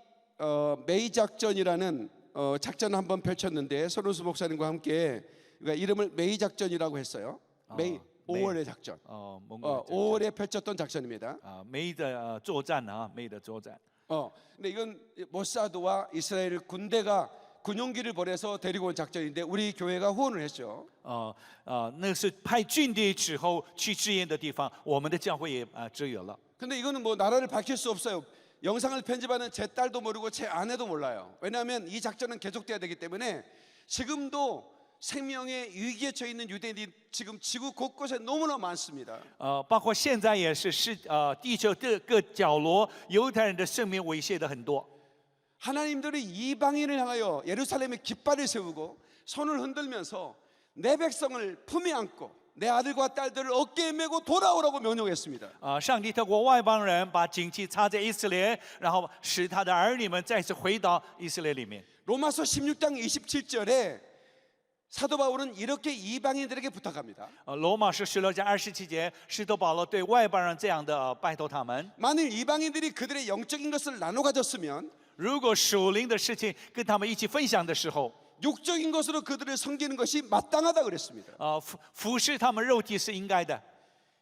Speaker 1: 메이 작전이라는 작전을 한번 펼쳤는데 손은수 목사님과 함께 그러니까 이름을 메이 작전이라고 했어요. 메이 5월의 작전.
Speaker 2: 뭔가
Speaker 1: 5월에 펼쳤던 작전입니다.
Speaker 2: 梅的作战啊，梅的作战。
Speaker 1: 근데 이건 모사드와 이스라엘 군대가 군용기를 보내서 데리고 온 작전인데 우리 교회가 후원을 했죠.
Speaker 2: 那是派军队之后去支援的地方，我们的教会也支援了。
Speaker 1: 근데 이거는 뭐 나라를 밝힐 수 없어요. 영상을 편집하는 제 딸도 모르고 제 아내도 몰라요. 왜냐하면 이 작전은 계속돼야 되기 때문에 지금도 생명의 위기에 처해 있는 유대인이 지금 지구 곳곳에 너무나 많습니다.
Speaker 2: 包括现在也是地球各角落犹太人的生命威胁的很多。
Speaker 1: 하나님들이 이방인을 향하여 예루살렘에 깃발을 세우고 손을 흔들면서 내 백성을 품에 안고 내 아들과 딸들을 어깨에 메고 돌아오라고 명령했습니다.
Speaker 2: 上帝透过外邦人把旌旗插在以色列，然后使他的儿女们再次回到以色列里面。
Speaker 1: 로마서 16장 27절에 사도 바울은 이렇게 이방인들에게 부탁합니다.
Speaker 2: 罗马书16章27节，使徒保罗对外邦人这样的拜托他们：
Speaker 1: 만일 이방인들이 그들의 영적인 것을 나눠 가졌으면
Speaker 2: 如果属灵的事情跟他们一起分享的时候，
Speaker 1: 육적인 것으로 그들을 섬기는 것이 마땅하다 그랬습니다.
Speaker 2: 服侍他们肉体是应该的。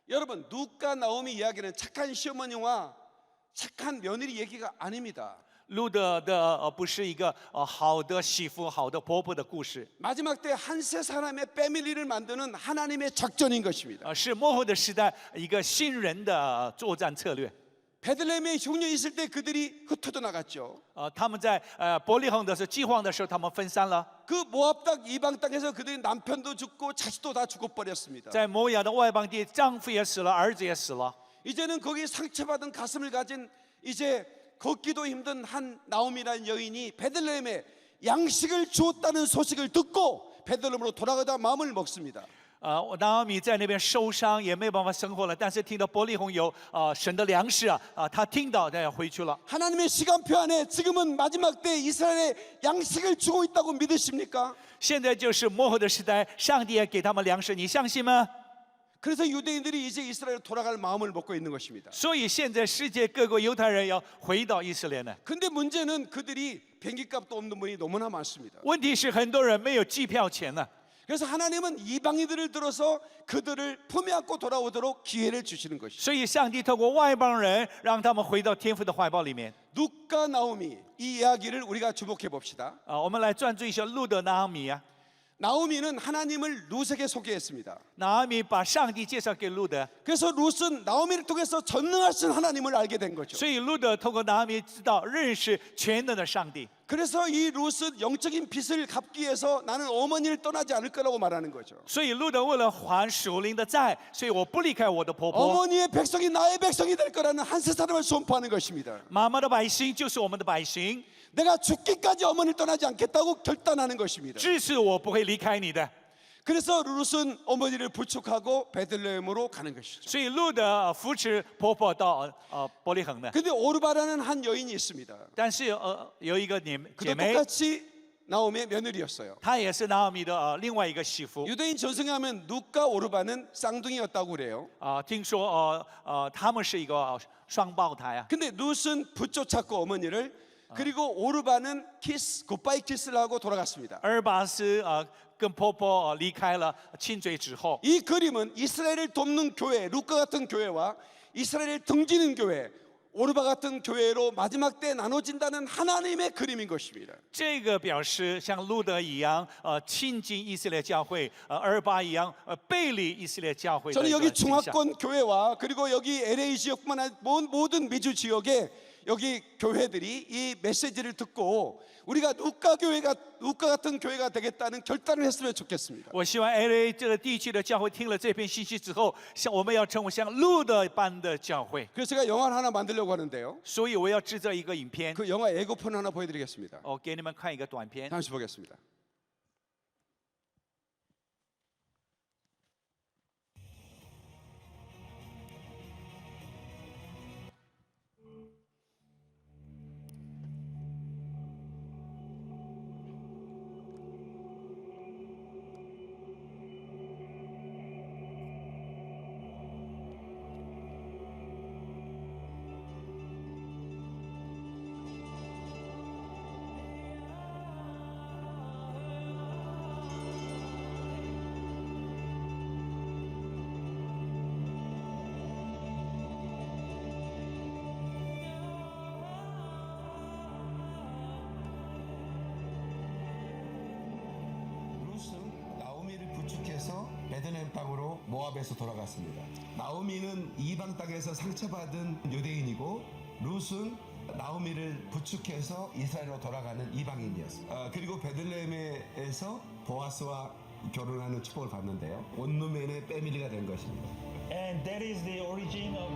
Speaker 1: 여러분 누가 나오미 이야기는 착한 시어머니와 착한 며느리 얘기가 아닙니다.
Speaker 2: 路德的不是一个好的媳妇、好的婆婆的故事，
Speaker 1: 마지막 때 한 세 사람의 패밀리를 만드는 하나님의 작전인 것입니다.
Speaker 2: 是末后的时代一个新人的作战策略。
Speaker 1: 베들레헴에 흉년이 있을 때 그들이 흩어져 나갔죠.
Speaker 2: 他们在伯利恒的时候饥荒的时候，他们分散了。
Speaker 1: 그 모압 땅 이방 땅에서 그들이 남편도 죽고 자식도 다 죽어버렸습니다.
Speaker 2: 在摩亚的外邦地，丈夫也死了，儿子也死了。
Speaker 1: 이제는 거기 상처받은 가슴을 가진 이제 걷기도 힘든 한 나오미라는 여인이 베들레헴에 양식을 주었다는 소식을 듣고 베들레헴으로 돌아가다 마음을 먹습니다.
Speaker 2: 拿俄米在那边受伤，也没办法生活了。但是听到伯利恒有神的粮食他听到，他要回去了。
Speaker 1: 하나님의 시간표 안에 지금은 마지막 때 이스라엘에 양식을 주고 있다고 믿으십니까?
Speaker 2: 现在就是末后的时代，上帝也给他们粮食，你相信吗？
Speaker 1: 그래서 유대인들이 이제 이스라엘 돌아갈 마음을 먹고 있는 것입니다.
Speaker 2: 所以现在世界各国犹太人要回到以色列呢。
Speaker 1: 근데 문제는 그들이 비행기값도 없는 분이 너무나 많습니다.
Speaker 2: 问题是很多人没有机票钱呢。
Speaker 1: 그래서 하나님은 이방인들을 들어서 그들을 품에 안고 돌아오도록 기회를 주시는 것이죠.
Speaker 2: 所以上帝透过外邦人，让他们回到天父的怀抱里面。
Speaker 1: 룻과 나오미 이 이야기를 우리가 주목해 봅시다.
Speaker 2: 我们来专注一下路德拿俄米啊。
Speaker 1: 나오미는 하나님을 룻에게 소개했습니다.
Speaker 2: 拿俄米把上帝介绍给路德，
Speaker 1: 그래서 룻은 나오미를 통해서 전능하신 하나님을 알게 된 거죠.
Speaker 2: 所以路德透过拿俄米知道认识全能的上帝。
Speaker 1: 그래서 이 룻은 영적인 빚을 갚기 위해서 나는 어머니를 떠나지 않을 거라고 말하는 거죠.
Speaker 2: 所以路德为了还属灵的债，所以我不离开我的婆婆。
Speaker 1: 어머니의 백성이 나의 백성이 될 거라는 한 세 사람을 선포하는 것입니다.
Speaker 2: 妈妈的百姓就是我们的百姓，
Speaker 1: 내가 죽기까지 어머니를 떠나지 않겠다고 결단하는 것입니다.
Speaker 2: 支持我不会离开你的。
Speaker 1: 그래서 룻은 어머니를 부축하고 베들레헴으로 가는 것이죠.
Speaker 2: 所以路德扶持婆婆到伯利恒的。
Speaker 1: 근데 오르바라는 한 여인이 있습니다.
Speaker 2: 但是有一个姐
Speaker 1: 그도
Speaker 2: 妹，
Speaker 1: 똑같이 나오미의 며느리였어요.
Speaker 2: 她也是拿俄米的另外一个媳妇。
Speaker 1: 유대인 전승에 하면 룻과 오르바는 쌍둥이였다고 그래요.
Speaker 2: 听说他们是一个双胞胎啊。
Speaker 1: 근데 룻은 붙쫓았고 어머니를 그리고 오르바는 키스 굿바이 키스를 하고 돌아갔습니다.
Speaker 2: 阿尔巴斯跟婆婆离开了亲嘴之后，
Speaker 1: 이 그림은 이스라엘을 돕는 교회 룻과 같은 교회와 이스라엘을 등지는 교회 오르바 같은 교회로 마지막 때 나눠진다는 하나님의 그림인 것입니다.
Speaker 2: 这个表示像路德一样亲近以色列教会，阿尔巴一样背离以色列教会的
Speaker 1: 저는
Speaker 2: 一
Speaker 1: 여기
Speaker 2: 个倾向。
Speaker 1: 중화권 교회와 그리고 여기 LA 지역뿐만 아니라 모든 미주 지역에 여기 교회들이 이 메시지를 듣고 우리가 룻과 같은 교회가 되겠다는 결단을 했으면 좋겠습니다.
Speaker 2: 我希望 LA 这个地区的教会听了这篇信息之后，像我们要成为像路德般的教会。
Speaker 1: 그래서 제가 영화를 하나 만들려고 하는데요.
Speaker 2: 所以我要制作一个影片，
Speaker 1: 그 영화 예고편 하나 보여드리겠습니다.
Speaker 2: 给你们看一个短片。
Speaker 1: 잠시 보겠습니다.
Speaker 4: 모압에서 돌아갔습니다. 나오미는 이방 땅에서 상처받은 유대인이고 룻은 나오미를 부축해서 이스라엘로 돌아가는 이방인이었습니다. 그리고 베들레헴에서 보아스와 결혼하는 축복을 받는데요. 온누멘의 패밀리가 된 것입니다.
Speaker 5: And that is the origin of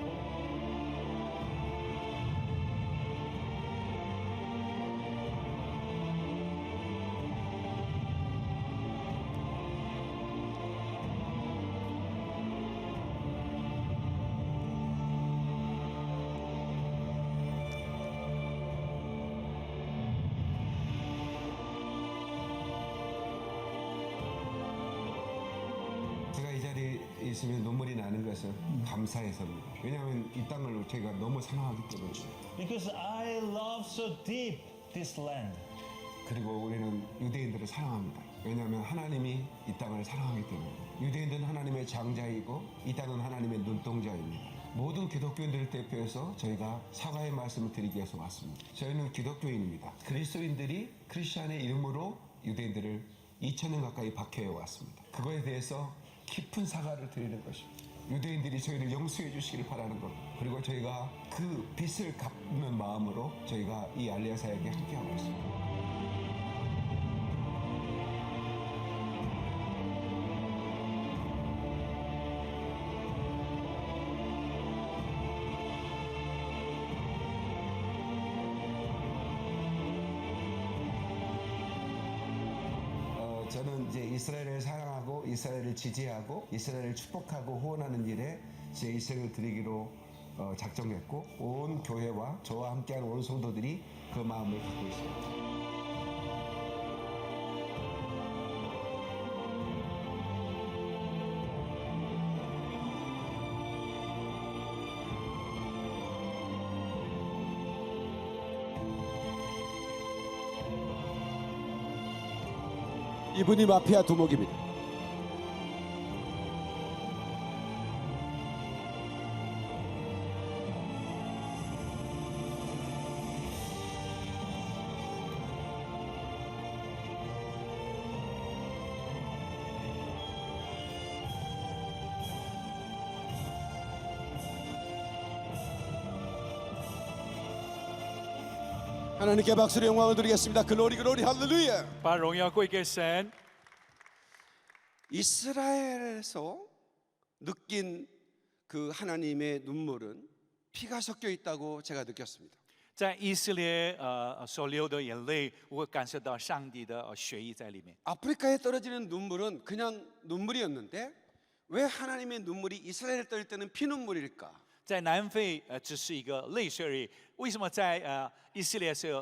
Speaker 4: 제가 이 자리에 있으면 눈물이 나는 것은 감사해서입니다. 왜냐하면 이 땅을 제가 너무 사랑하기 때문에.
Speaker 5: because I love so deep this land.
Speaker 4: 그리고 우리는 유대인들을 사랑합니다. 왜냐하면 하나님이 이 땅을 사랑하기 때문에. 유대인들은 하나님의 장자이고 이 땅은 하나님의 눈동자입니다. 모든 기독교인들을 대표해서 저희가 사과의 말씀을 드리기 위해서 왔습니다. 저희는 기독교인입니다. 그리스도인들이 크리스천의 이름으로 유대인들을 2000년 가까이 박해해 왔습니다. 그거에 대해서 깊은 사과를 드리는 것입니다. 유대인들이 저희를 용서해 주시길 바라는 것. 그리고 저희가 그 빚을 갚는 마음으로 저희가 이 알리아 사역에 함께하고 있습니다. 저는 이제 이스라엘을 사랑하고 이스라엘을 지지하고 이스라엘을 축복하고 후원하는 일에 제 일생을 드리기로 작정했고 온 교회와 저와 함께하는 온 성도들이 그 마음을 갖고 있습니다.
Speaker 1: 이분이 마피아 두목입니다. 하나님께 박수로 영광을 드리겠습니다. 글로리 글로리 할렐루야.
Speaker 2: 把荣耀归给神。
Speaker 1: 이스라엘에서 느낀 그 하나님의 눈물은 피가 섞여 있다고 제가 느꼈습니다.
Speaker 2: 在以色列所流的眼泪，我会感受到上帝的血意在里面。
Speaker 1: 아프리카에 떨어지는 눈물은 그냥 눈물이었는데 왜 하나님의 눈물이 이스라엘에 떨어질 때는 피눈물일까?
Speaker 2: 在南非只是一个泪水而已，为什么在以色列是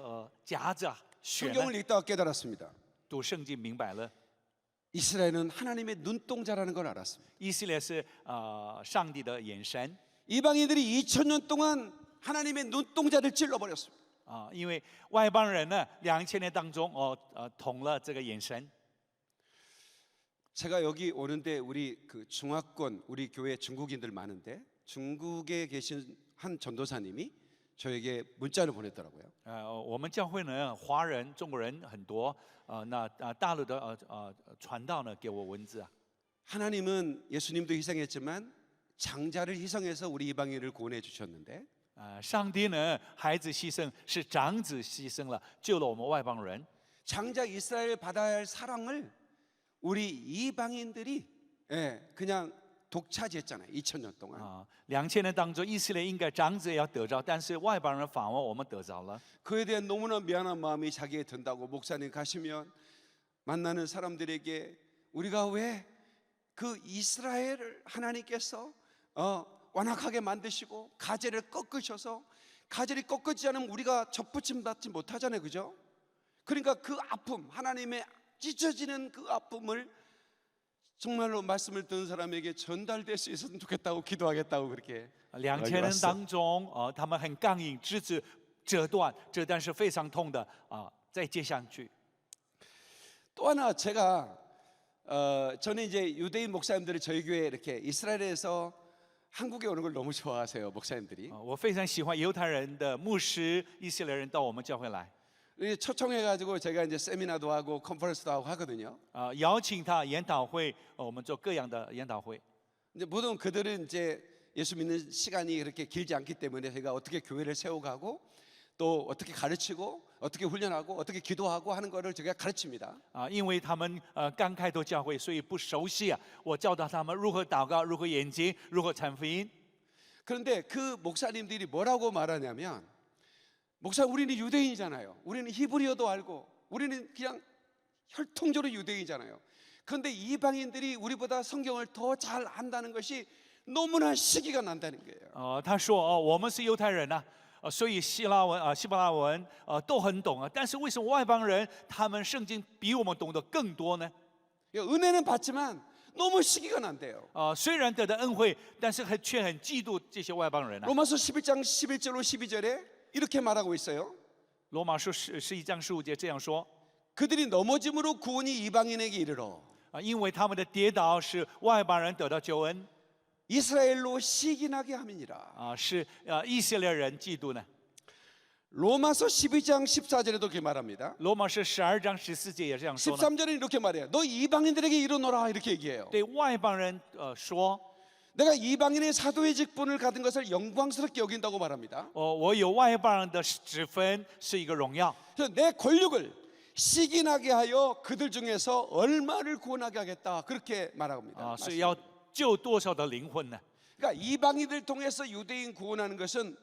Speaker 2: 夹着血呢？
Speaker 1: 성경을 읽다가 깨달았습니다.
Speaker 2: 读圣经明白了，
Speaker 1: 이스라엘은 하나님의 눈동자라는 걸 알았습니다.
Speaker 2: 以色列是上帝的眼神
Speaker 1: 이방인들이 2000년 동안 하나님의 눈동자를 찔러버렸습니다.
Speaker 2: 因为外邦人呢，2000年当中捅了这个眼神。
Speaker 1: 제가 여기 오는데 우리 그 중화권 우리 교회 중국인들 많은데 중국에 계신 한 전도사님이 저에게 문자를 보냈더라고요.
Speaker 2: 我们教会呢，华人、中国人很多，那大陆的传道呢给我文字啊。
Speaker 1: 하나님은 예수님도 희생했지만 장자를 희생해서 우리 이방인을 구원해 주셨는데
Speaker 2: 上帝呢，孩子牺牲是长子牺牲了，救了我们外邦人。
Speaker 1: 장자 이스라엘 받아야 할 사랑을 우리 이방인들이 그냥 독차지했잖아요. 2000년 동안.
Speaker 2: 2000年当中，以色列应该长子也要得着，但是外邦人反而我们得着了。
Speaker 1: 그에 대한 너무나 미안한 마음이 자기에 든다고 목사님 가시면 만나는 사람들에게 우리가 왜 그 이스라엘을 하나님께서 완악하게 만드시고 가젤을 꺾으셔서 가젤이 꺾어지지 않으면 우리가 접붙임 받지 못하잖아요. 그죠? 그러니까 그 아픔 하나님의 찢어지는 그 아픔을 정말로 말씀을 듣는 사람에게 전달될 수 있었으면 좋겠다고 기도하겠다고 그렇게
Speaker 2: 2000年当中，他们很刚硬，枝子折断，这段是非常痛的再接上去。
Speaker 1: 또 하나 제가 저는 이제 유대인 목사님들이 저희 교회에 이렇게 이스라엘에서 한국에 오는 걸 너무 좋아하세요. 목사님들이
Speaker 2: 我非常喜欢犹太人的牧师、以色列人到我们教会来，
Speaker 1: 초청해가지고 제가 이제 세미나도 하고 컨퍼런스도 하고 하거든요.
Speaker 2: 邀请他研讨会，我们做各样的研讨会。
Speaker 1: 이제 모든 그들은 이제 예수 믿는 시간이 그렇게 길지 않기 때문에 저희가 어떻게 교회를 세워가고 또 어떻게 가르치고 어떻게 훈련하고 어떻게 기도하고 하는 거를 제가 가르칩니다.
Speaker 2: 因为他们刚开拓教会，所以不熟悉啊。我教导他们如何祷告，如何研经，如何传福音。
Speaker 1: 그런데 그 목사님들이 뭐라고 말하냐면, 목사 우리는 유대인이잖아요. 우리는 히브리어도 알고 우리는 그냥 혈통적으로 유대인이잖아요. 그런데 이방인들이 우리보다 성경을 더 잘 안다는 것이 너무나 시기가 난다는 거예요.
Speaker 2: 他说我们是犹太人呐、所以希腊文希伯来文都很懂啊。但是为什么外邦人他们圣经比我们懂得更多呢？
Speaker 1: 은혜는 받지만 너무 시기가 난대요.
Speaker 2: 虽然得的恩惠，但是却很嫉妒这些外邦人啊。
Speaker 1: 로마서 11장 11절로 12절에 이렇게 말하고 있어요.
Speaker 2: 罗马书11章15节这样说
Speaker 1: 그들이 넘어짐으로 구원이 이방인에게 이르러
Speaker 2: 因为他们的跌倒使外邦人得到救恩
Speaker 1: 이스라엘로 시기나게 함이니라.
Speaker 2: 是以色列人嫉妒呢。
Speaker 1: 로마서 12장 14절에도 그렇게 말합니다.
Speaker 2: 罗马书12章14节也这样说呢。
Speaker 1: 13절에 이렇게 말해요. 너 이방인들에게 이르노라 이렇게 얘기해요.
Speaker 2: 对外邦人说，
Speaker 1: 내가 이방인의 사도의 직분을 가진 것을 영광스럽게 여긴다고 말합니다.
Speaker 2: 我有外邦人的职分是一个荣耀。
Speaker 1: 그래서 내 권력을 시기나게 하여 그들 중에서 얼마를 구원하게 하겠다 그렇게 말합니다.
Speaker 2: 是要救多少的灵魂呢？
Speaker 1: 그러니까 이방인들 통해서 유대인 구원하는 것은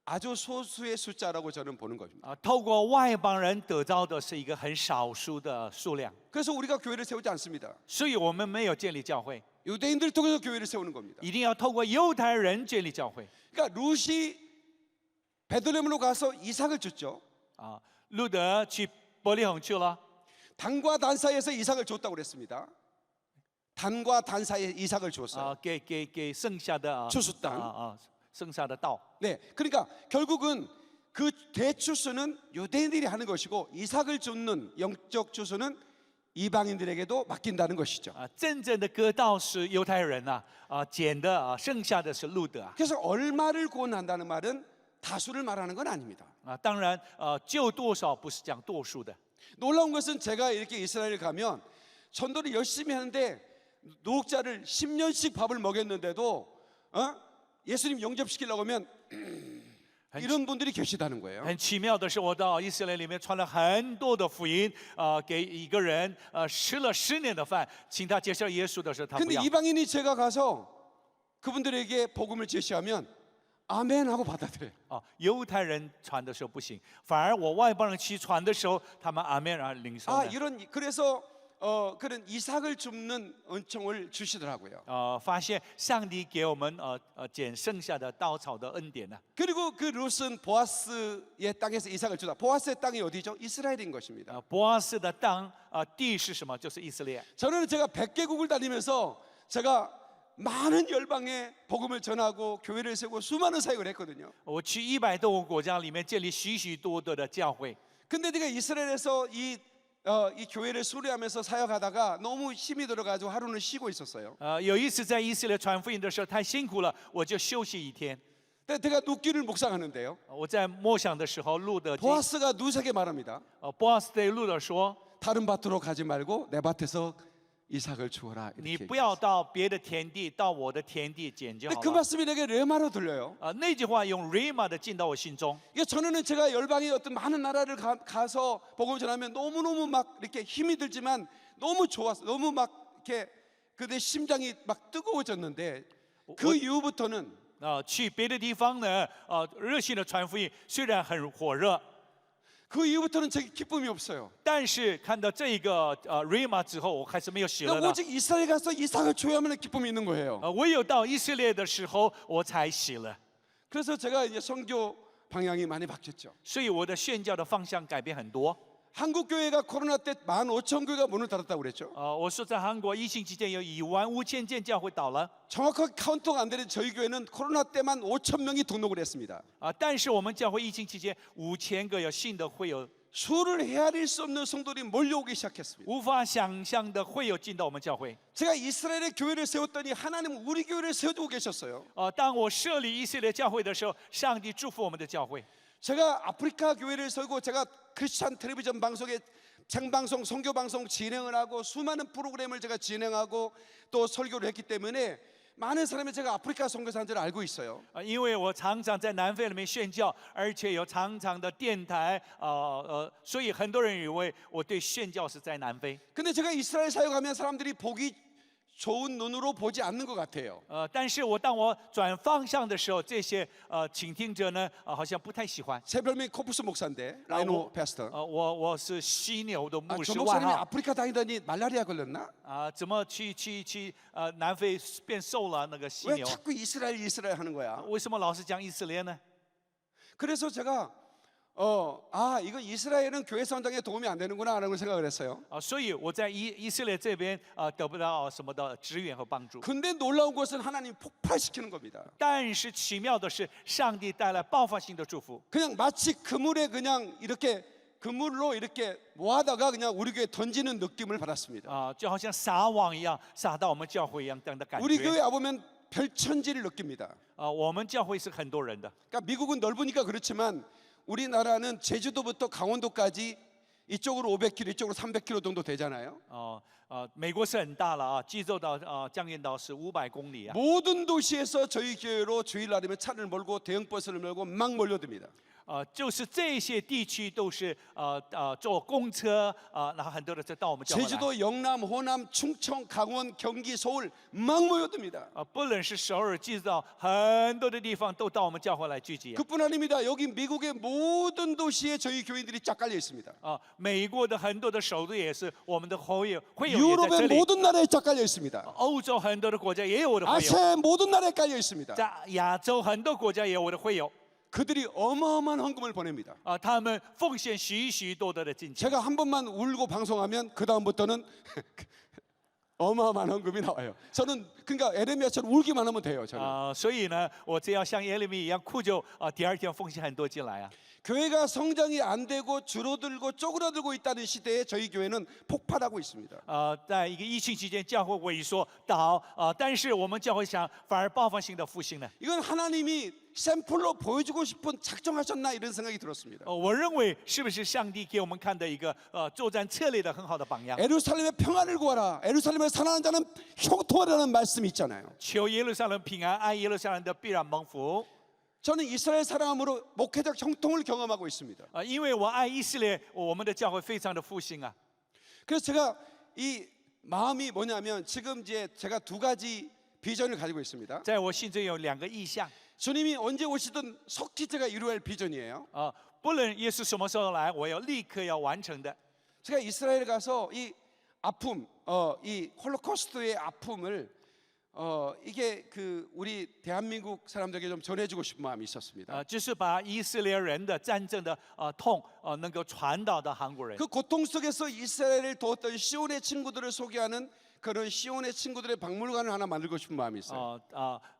Speaker 1: 아주 소수의 숫자라고 저는 보는 겁니다.
Speaker 2: 透过外邦人得到的是一个很少数的数量，
Speaker 1: 그래서 우리가 교회를 세우지 않습니다.
Speaker 2: 所以我们没有建立教会，
Speaker 1: 유대인들 통해서 교회를 세우는 겁니다.
Speaker 2: 一定要透过犹太人建立教会。
Speaker 1: 그러니까 룻이 베들레헴으로 가서 이삭을 줬죠.
Speaker 2: 路德去伯利恒去了，
Speaker 1: 단과 단 사이에서 이삭을 줬다고 그랬습니다. 단과 단 사이에 이삭을 줬어요.
Speaker 2: 给剩下的
Speaker 1: 추수 땅
Speaker 2: 剩下的道。
Speaker 1: 네, 그러니까 결국은 그 대추수는 유대인들이 하는 것이고 이삭을 줍는 영적 추수는 이방인들에게도 맡긴다는 것이죠.
Speaker 2: 真正的割道是犹太人呐，捡的剩下的是路德啊。
Speaker 1: 그래서 얼마를 구원한다는 말은 다수를 말하는 건 아닙니다.
Speaker 2: 当然救多少不是讲多数的。
Speaker 1: 놀라운 것은 제가 이렇게 이스라엘 가면 전도를 열심히 하는데 노역자를 10년씩 밥을 먹였는데도 예수님 영접시키려고 하면 이런 분들이 계시다는 거예요.
Speaker 2: 很奇妙的是，我到以色列里面传了很多的福音，给一个人吃了10年的饭，请他接受耶稣的时候，他不
Speaker 1: 근데
Speaker 2: 要。
Speaker 1: 이방인이 제가 가서 그분들에게 복음을 제시하면 아멘 하고 받아들여요.
Speaker 2: 犹太人传的时候不行，反而我外邦人去传的时候，他们阿门而领受的。
Speaker 1: 그래서 그런 이삭을 줍는 은총을 주시더라고요.
Speaker 2: 发现上帝给我们捡剩下的稻草的恩典呢。
Speaker 1: 그리고 그 룻은 보아스의 땅에서 이삭을 주다. 보아스의 땅이 어디죠? 이스라엘인 것입니다.
Speaker 2: 波阿斯的当地是什么？就是以色列。
Speaker 1: 저는 제가 100개국을 다니면서 제가 많은 열방에 복음을 전하고 교회를 세우고 수많은 사역을 했거든요.
Speaker 2: 我去100多个国家里面建立许许多多的教会。
Speaker 1: 근데 내가 이스라엘에서 이 교회를 수리하면서 사역하다가 너무 힘이 들어가지고 하루는 쉬고 있었어요.
Speaker 2: 有一次在以色列传福音的时候太辛苦了，我就休息1天。
Speaker 1: 근데 제가 룻기를 묵상하는데요.
Speaker 2: 我在默想的时候，路德经
Speaker 1: 보아스가 룻에게 말합니다.
Speaker 2: 波阿斯对路德说
Speaker 1: 다른 밭으로 가지 말고 내 밭에서 이삭을 주어라.
Speaker 2: 你
Speaker 1: 이렇게
Speaker 2: 不要到别的田地，到我的田地捡就好
Speaker 1: 그
Speaker 2: 了。
Speaker 1: 말씀이 내게 레마로 들려요.
Speaker 2: 那句话用 rema 的进到我心中。
Speaker 1: 이게 전에는 제가 열방의 어떤 많은 나라를 가서 복음을 전하면 너무너무 막 이렇게 힘이 들지만 너무 좋았어. 너무 막 이렇게 그대 심장이 막 뜨거워졌는데 그 이후부터는
Speaker 2: 去别的地方呢，热心的传福音，虽然很火热，
Speaker 1: 그 이후부터는 제게 기쁨이 없어요.
Speaker 2: 但是看到这个rema 之后，我开始没有喜乐
Speaker 1: 그러니까
Speaker 2: 了。
Speaker 1: 오직 이스라엘 가서 이삭을 줘야만 기쁨이 있는 거예요.
Speaker 2: 唯有到以色列的时候，我才喜乐。
Speaker 1: 그래서 제가 이제 선교 방향이 많이 바뀌었죠.
Speaker 2: 所以我的宣教的方向改变很多。
Speaker 1: 한국 교회가 코로나 때 15,000교회가 문을 닫았다고 그랬죠.
Speaker 2: 我说在韩国疫情期间有15000间教会倒了。
Speaker 1: 정확하게 카운터가 안 되는 저희 교회는 코로나 때만 5,000명이 등록을 했습니다.
Speaker 2: 但是我们教会疫情期间5000个有新的会友，
Speaker 1: 수를 헤아릴 수 없는 성도들이 몰려오기 시작했습니다.
Speaker 2: 无法想象的会友进到我们教会。
Speaker 1: 제가 이스라엘의 교회를 세웠더니 하나님은 우리 교회를 세워주고 계셨어요.
Speaker 2: 当我设立以色列教会的时候，上帝祝福我们的教会。
Speaker 1: 제가 아프리카 교회를 세우고 제가 크리스찬 텔레비전 방송에 생방송, 선교 방송 진행을 하고 수많은 프로그램을 제가 진행하고 또 설교를 했기 때문에 많은 사람이 제가 아프리카 선교사인 줄 알고 있어요.
Speaker 2: 因为我常常在南非里面宣教，而且有常常的电台，所以很多人以为我对宣教是在南非。
Speaker 1: 근데 제가 이스라엘 사역하면 사람들이 보기 좋은 눈으로 보지 않는 것 같아요.
Speaker 2: 但是当我转方向的时候，这些倾听者呢，好像不太喜欢。
Speaker 1: 제 별명이 코프스 목사인데 라이노 패스터.
Speaker 2: 我是犀牛的
Speaker 1: 아,
Speaker 2: 牧
Speaker 1: 저
Speaker 2: 师外
Speaker 1: 목사님이
Speaker 2: 号
Speaker 1: 아프리카 다니더니 말라리아 걸렸나?
Speaker 2: 怎么去南非变瘦了那个犀
Speaker 1: 왜
Speaker 2: 牛？
Speaker 1: 자꾸 이스라엘 하는 거야?
Speaker 2: 为什么老是讲以色列呢？
Speaker 1: 그래서 제가 이거 이스라엘은 교회 선장에 도움이 안 되는구나 라는 생각을 했어요.
Speaker 2: 所以我在以色列这边得不到什么的支援和帮助。
Speaker 1: 근데 놀라운 것은 하나님 폭발시키는 겁니다.
Speaker 2: 但是奇妙的是，上帝带来爆发性的祝福。
Speaker 1: 그냥 마치 그물에 그냥 이렇게 그물로 이렇게 모아다가 그냥 우리 교회에 던지는 느낌을 받았습니다.
Speaker 2: 就好像撒网一样，撒到我们教会一样这样的感
Speaker 1: 우리
Speaker 2: 觉。
Speaker 1: 교회 와보면 별천지를 느낍니다.
Speaker 2: 我们教会是很多人的，
Speaker 1: 그러니까 미국은 넓으니까 그렇지만 우리나라는 제주도부터 강원도까지 이쪽으로 500km, 이쪽으로 300km 정도 되잖아요.
Speaker 2: 美国是很大了啊，济州岛江原岛是500公里啊。
Speaker 1: 모든 도시에서 저희 교회로 주일날이면 차를 몰고 대형 버스를 몰고 막 몰려듭니다.
Speaker 2: 就是这些地区都是坐公车然后很多的车到我们教会来。
Speaker 1: 제주도, 영남, 호남, 충청, 강원, 경기, 서울 막 모여듭니다.
Speaker 2: 不论是首尔、济州岛，很多的地方都到我们教会来聚集。
Speaker 1: 그뿐 아닙니다. 여기 미국의 모든 도시에 저희 교인들이 쫙 깔려 있습니다.
Speaker 2: 美国的很多的首都也是我们的会友也在这
Speaker 1: 유럽의
Speaker 2: 里。
Speaker 1: 모든 나라에 쫙 깔려 있습니다.
Speaker 2: 欧洲很多的国家也有我的会友，
Speaker 1: 아시아의 모든 나라에 깔려 있습니다.
Speaker 2: 在亚洲很多国家也有我的会友。
Speaker 1: 그들이 어마어마한 헌금을 보냅니다.
Speaker 2: 他们奉献许许多多的金钱。
Speaker 1: 제가 한 번만 울고 방송하면 그 다음부터는 어마어마한 헌금이 나와요. 저는 그러니까 에레미야처럼 울기만 하면 돼요. 저는
Speaker 2: 所以呢，我只要像耶利米一样哭就第二天奉献很多进来啊。
Speaker 1: 교회가 성장이 안 되고 줄어들고 쪼그라들고 있다는 시대에 저희 교회는 폭발하고 있습니다.
Speaker 2: 在一个疫情期间，教会萎缩倒但是我们教会想反而爆发性的复兴呢。
Speaker 1: 이건 하나님이 샘플로 보여주고 싶은 작정하셨나 이런 생각이 들었습니다.
Speaker 2: 我认为是不是上帝给我们看的一个作战策略的很好的榜样？
Speaker 1: 에루살렘의 평안을 구하라. 에루살렘에 살아난 자는 형통하라는 말씀이 있잖아요.
Speaker 2: 求耶路撒冷平安，爱耶路撒冷的必然蒙福。
Speaker 1: 저는 이스라엘 사랑함으로 목회적 형통을 경험하고 있습니다.
Speaker 2: 因为我爱以色列，我们的教会非常的复兴啊。
Speaker 1: 그래서 제가 이 마음이 뭐냐면 지금 이제 제가 두 가지 비전을 가지고 있습니다.
Speaker 2: 在我心中有2个意向
Speaker 1: 주님이 언제 오시든 속히 제가 이루어야 할 비전이에요.
Speaker 2: 不论耶稣什么时候来，我要立刻要完成的。
Speaker 1: 제가 이스라엘 가서 이 아픔, 이 홀로코스트의 아픔을 이게 그 우리 대한민국 사람들에게 좀 전해주고 싶은 마음이 있었습니다.
Speaker 2: 就是把以色列人的战争的痛能够传导到韩国人。
Speaker 1: 그 고통 속에서 이스라엘을 도왔던 시온의 친구들을 소개하는 그런 시온의 친구들의 박물관을 하나 만들고 싶은 마음이 있어요.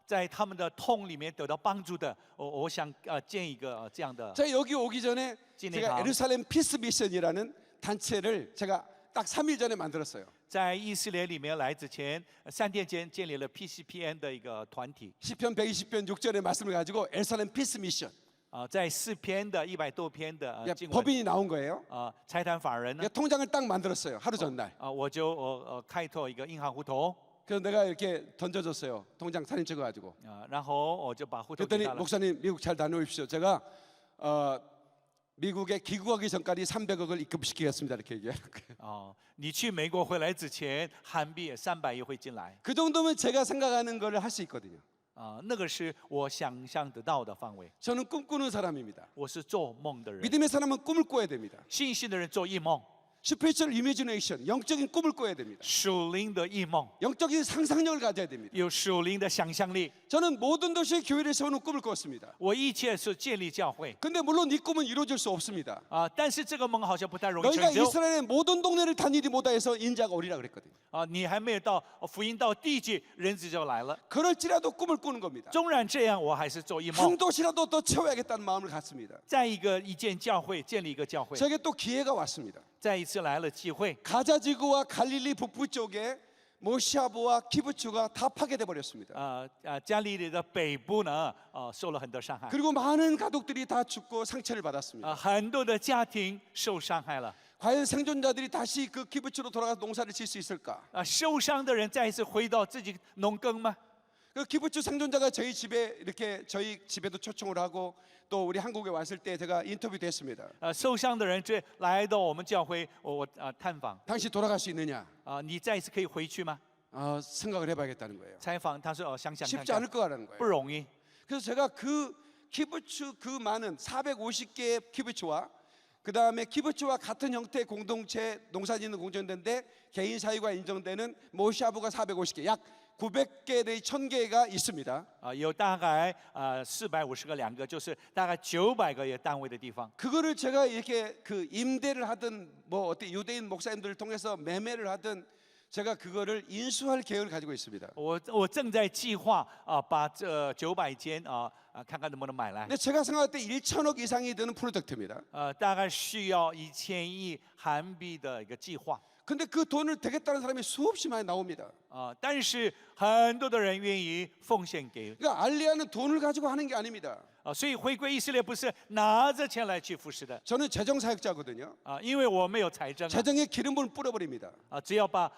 Speaker 2: 在他们的痛里面得到帮助的，我想建一个这样的。
Speaker 1: 제가 여기 오기 전에
Speaker 2: 진행함.
Speaker 1: 제가 에루살렘 피스 미션이라는 단체를 제가 딱 3일 전에 만들었어요.
Speaker 2: 在以色列里面来之前，3天前建立了 PCPN 的一个团体。
Speaker 1: 시편 120편 6절의 말씀을 가지고 에루살렘 피스 미션.
Speaker 2: 在4篇的100多篇的
Speaker 1: 그러니까
Speaker 2: 经文，
Speaker 1: 법인이 나온 거예요.
Speaker 2: 财团法人呢
Speaker 1: 그러니까 ， 통장을 딱 만들었어요. 하루 전날.
Speaker 2: 我就开拓一个银行户头，
Speaker 1: 그래서 내가 이렇게 던져줬어요. 통장 사진 찍어가지고.
Speaker 2: 然后我就把户头给
Speaker 1: 그랬더니
Speaker 2: 他了。
Speaker 1: 목사님 미국 잘 다녀오십시오. 제가 미국에 귀국하기 전까지 300억을 입금시키겠습니다. 이렇게 얘기하는 거예요.
Speaker 2: 你去美国回来之前，韩币300亿会进来。
Speaker 1: 그 정도면 제가 생각하는 거를 할 수 있거든요.
Speaker 2: 那个是我想象得到的范围。
Speaker 1: 저는 꿈꾸는 사람입니다.
Speaker 2: 我是做梦的人，
Speaker 1: 믿음의 사람은 꿈을 꿔야 됩니다.
Speaker 2: 信心的人做异梦，
Speaker 1: 스피리추얼 이미지네이션, 영적인 꿈을 꿔야 됩니다.
Speaker 2: 属灵的异梦，
Speaker 1: 영적인 상상력을 가져야 됩니다.
Speaker 2: 有属灵的想象力。
Speaker 1: 저는 모든 도시에 교회를 세우는 꿈을 꿨습니다.
Speaker 2: 我一切是建立教会
Speaker 1: 근데 물론 이 꿈은 이루어질 수 없습니다.
Speaker 2: 但是这个梦好像不太容易
Speaker 1: 너희가
Speaker 2: 成就。
Speaker 1: 이스라엘의 모든 동네를 다니지 못해서 인자가 오리라 그랬거든요.
Speaker 2: 你还没有到福音到地界，人子就来了。
Speaker 1: 그럴지라도 꿈을 꾸는 겁니다.
Speaker 2: 纵然这样，我还是做异
Speaker 1: 한
Speaker 2: 梦，
Speaker 1: 도시라도 더 채워야겠다는 마음을 갖습니다.
Speaker 2: 在一间教会建立一个教会。
Speaker 1: 저에게 또 기회가 왔습니다.
Speaker 2: 再一次来了机会，
Speaker 1: 가자지구와 갈릴리 북부 쪽에 모시아부와 키부츠가 다 파괴돼 버렸습니다.
Speaker 2: 加利利的北部呢，受了很多伤害，
Speaker 1: 그리고 많은 가족들이 다 죽고 상처를 받았습니다.
Speaker 2: 很多的家庭受伤害了。
Speaker 1: 과연 생존자들이 다시 그 키부츠로 돌아가서 농사를 질 수 있을까?
Speaker 2: 受伤的人再一次回到自己农耕吗？
Speaker 1: 그 키부츠 생존자가 저희 집에 이렇게 저희 집에도 초청을 하고 또 우리 한국에 왔을 때 제가 인터뷰됐습니다.
Speaker 2: 受伤的人这来到我们教会，我探访
Speaker 1: 당시 돌아갈 수 있느냐?
Speaker 2: 你再一次可以回去吗？
Speaker 1: 생각을 해봐야겠다는 거예요.
Speaker 2: 采访他说想想看
Speaker 1: 쉽지
Speaker 2: 看
Speaker 1: 않을 ， 거라는
Speaker 2: 不
Speaker 1: 거예요.
Speaker 2: 容易。
Speaker 1: 그래서 제가 그 키부츠 그 많은 450개의 키부츠와 그 다음에 키부츠와 같은 형태의 공동체 농사짓는 공동체인데 개인 사유가 인정되는 모샤부가 450개, 약 900개 내지 1000개가 있습니다.
Speaker 2: 有大概450个2个，就是大概900个单位的地方。
Speaker 1: 그거를 제가 이렇게 그 임대를 하든 뭐 어때 유대인 목사님들을 통해서 매매를 하든 제가 그거를 인수할 계획을 가지고 있습니다.
Speaker 2: 我正在计划把这900间看看能不能买来。
Speaker 1: 근데 제가 생각할 때 1천억 이상이 드는 프로젝트입니다.
Speaker 2: 大概需要1000亿韩币的一个计划。
Speaker 1: 근데 그 돈을 되겠다는 사람이 수없이 많이 나옵니다.
Speaker 2: 但是很多的人愿意奉献给。
Speaker 1: 그러니까 알리아는 돈을 가지고 하는 게 아닙니다.
Speaker 2: 所以回归以色列不是拿着钱来去服侍的。
Speaker 1: 저는 재정 사역자거든요.
Speaker 2: 因为我没有财政。
Speaker 1: 재정에 기름을 뿌려버립니다.
Speaker 2: 只要把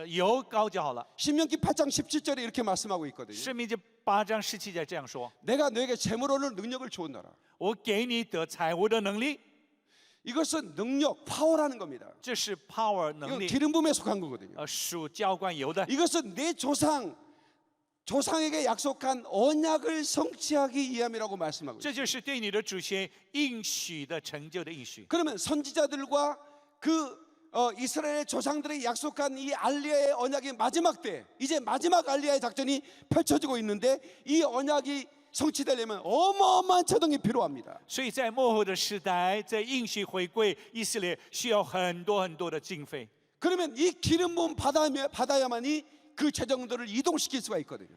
Speaker 2: 油膏就好了。
Speaker 1: 신명기 8장 17절에 이렇게 말씀하고 있거든요.
Speaker 2: 申命记8章17节这样说：
Speaker 1: 내가 너에게 재물로 얻는 능력을 주었노라.
Speaker 2: 我给你得财物的能力，
Speaker 1: 이것은 능력, 파워라는 겁니다.
Speaker 2: 这是 power 能
Speaker 1: 이건
Speaker 2: 力，
Speaker 1: 기름 부음에 속한 거거든요.
Speaker 2: 属浇灌油的。
Speaker 1: 이것은 내 조상에게 약속한 언약을 성취하기 위함이라고 말씀하고 있어요.
Speaker 2: 这就是对你的祖先应许的成就的应许。
Speaker 1: 그러면 선지자들과 그 이스라엘 조상들이 약속한 이 알리아의 언약의 마지막 때, 이제 마지막 알리아의 작전이 펼쳐지고 있는데 이 언약이 성취되려면 어마어마한 재정이 필요합니다.
Speaker 2: 所以在末后的时代，在应许回归以色列，需要很多很多的经费。
Speaker 1: 그러면 이 기름 부음 받아야만이 그 재정들을 이동시킬 수가 있거든요.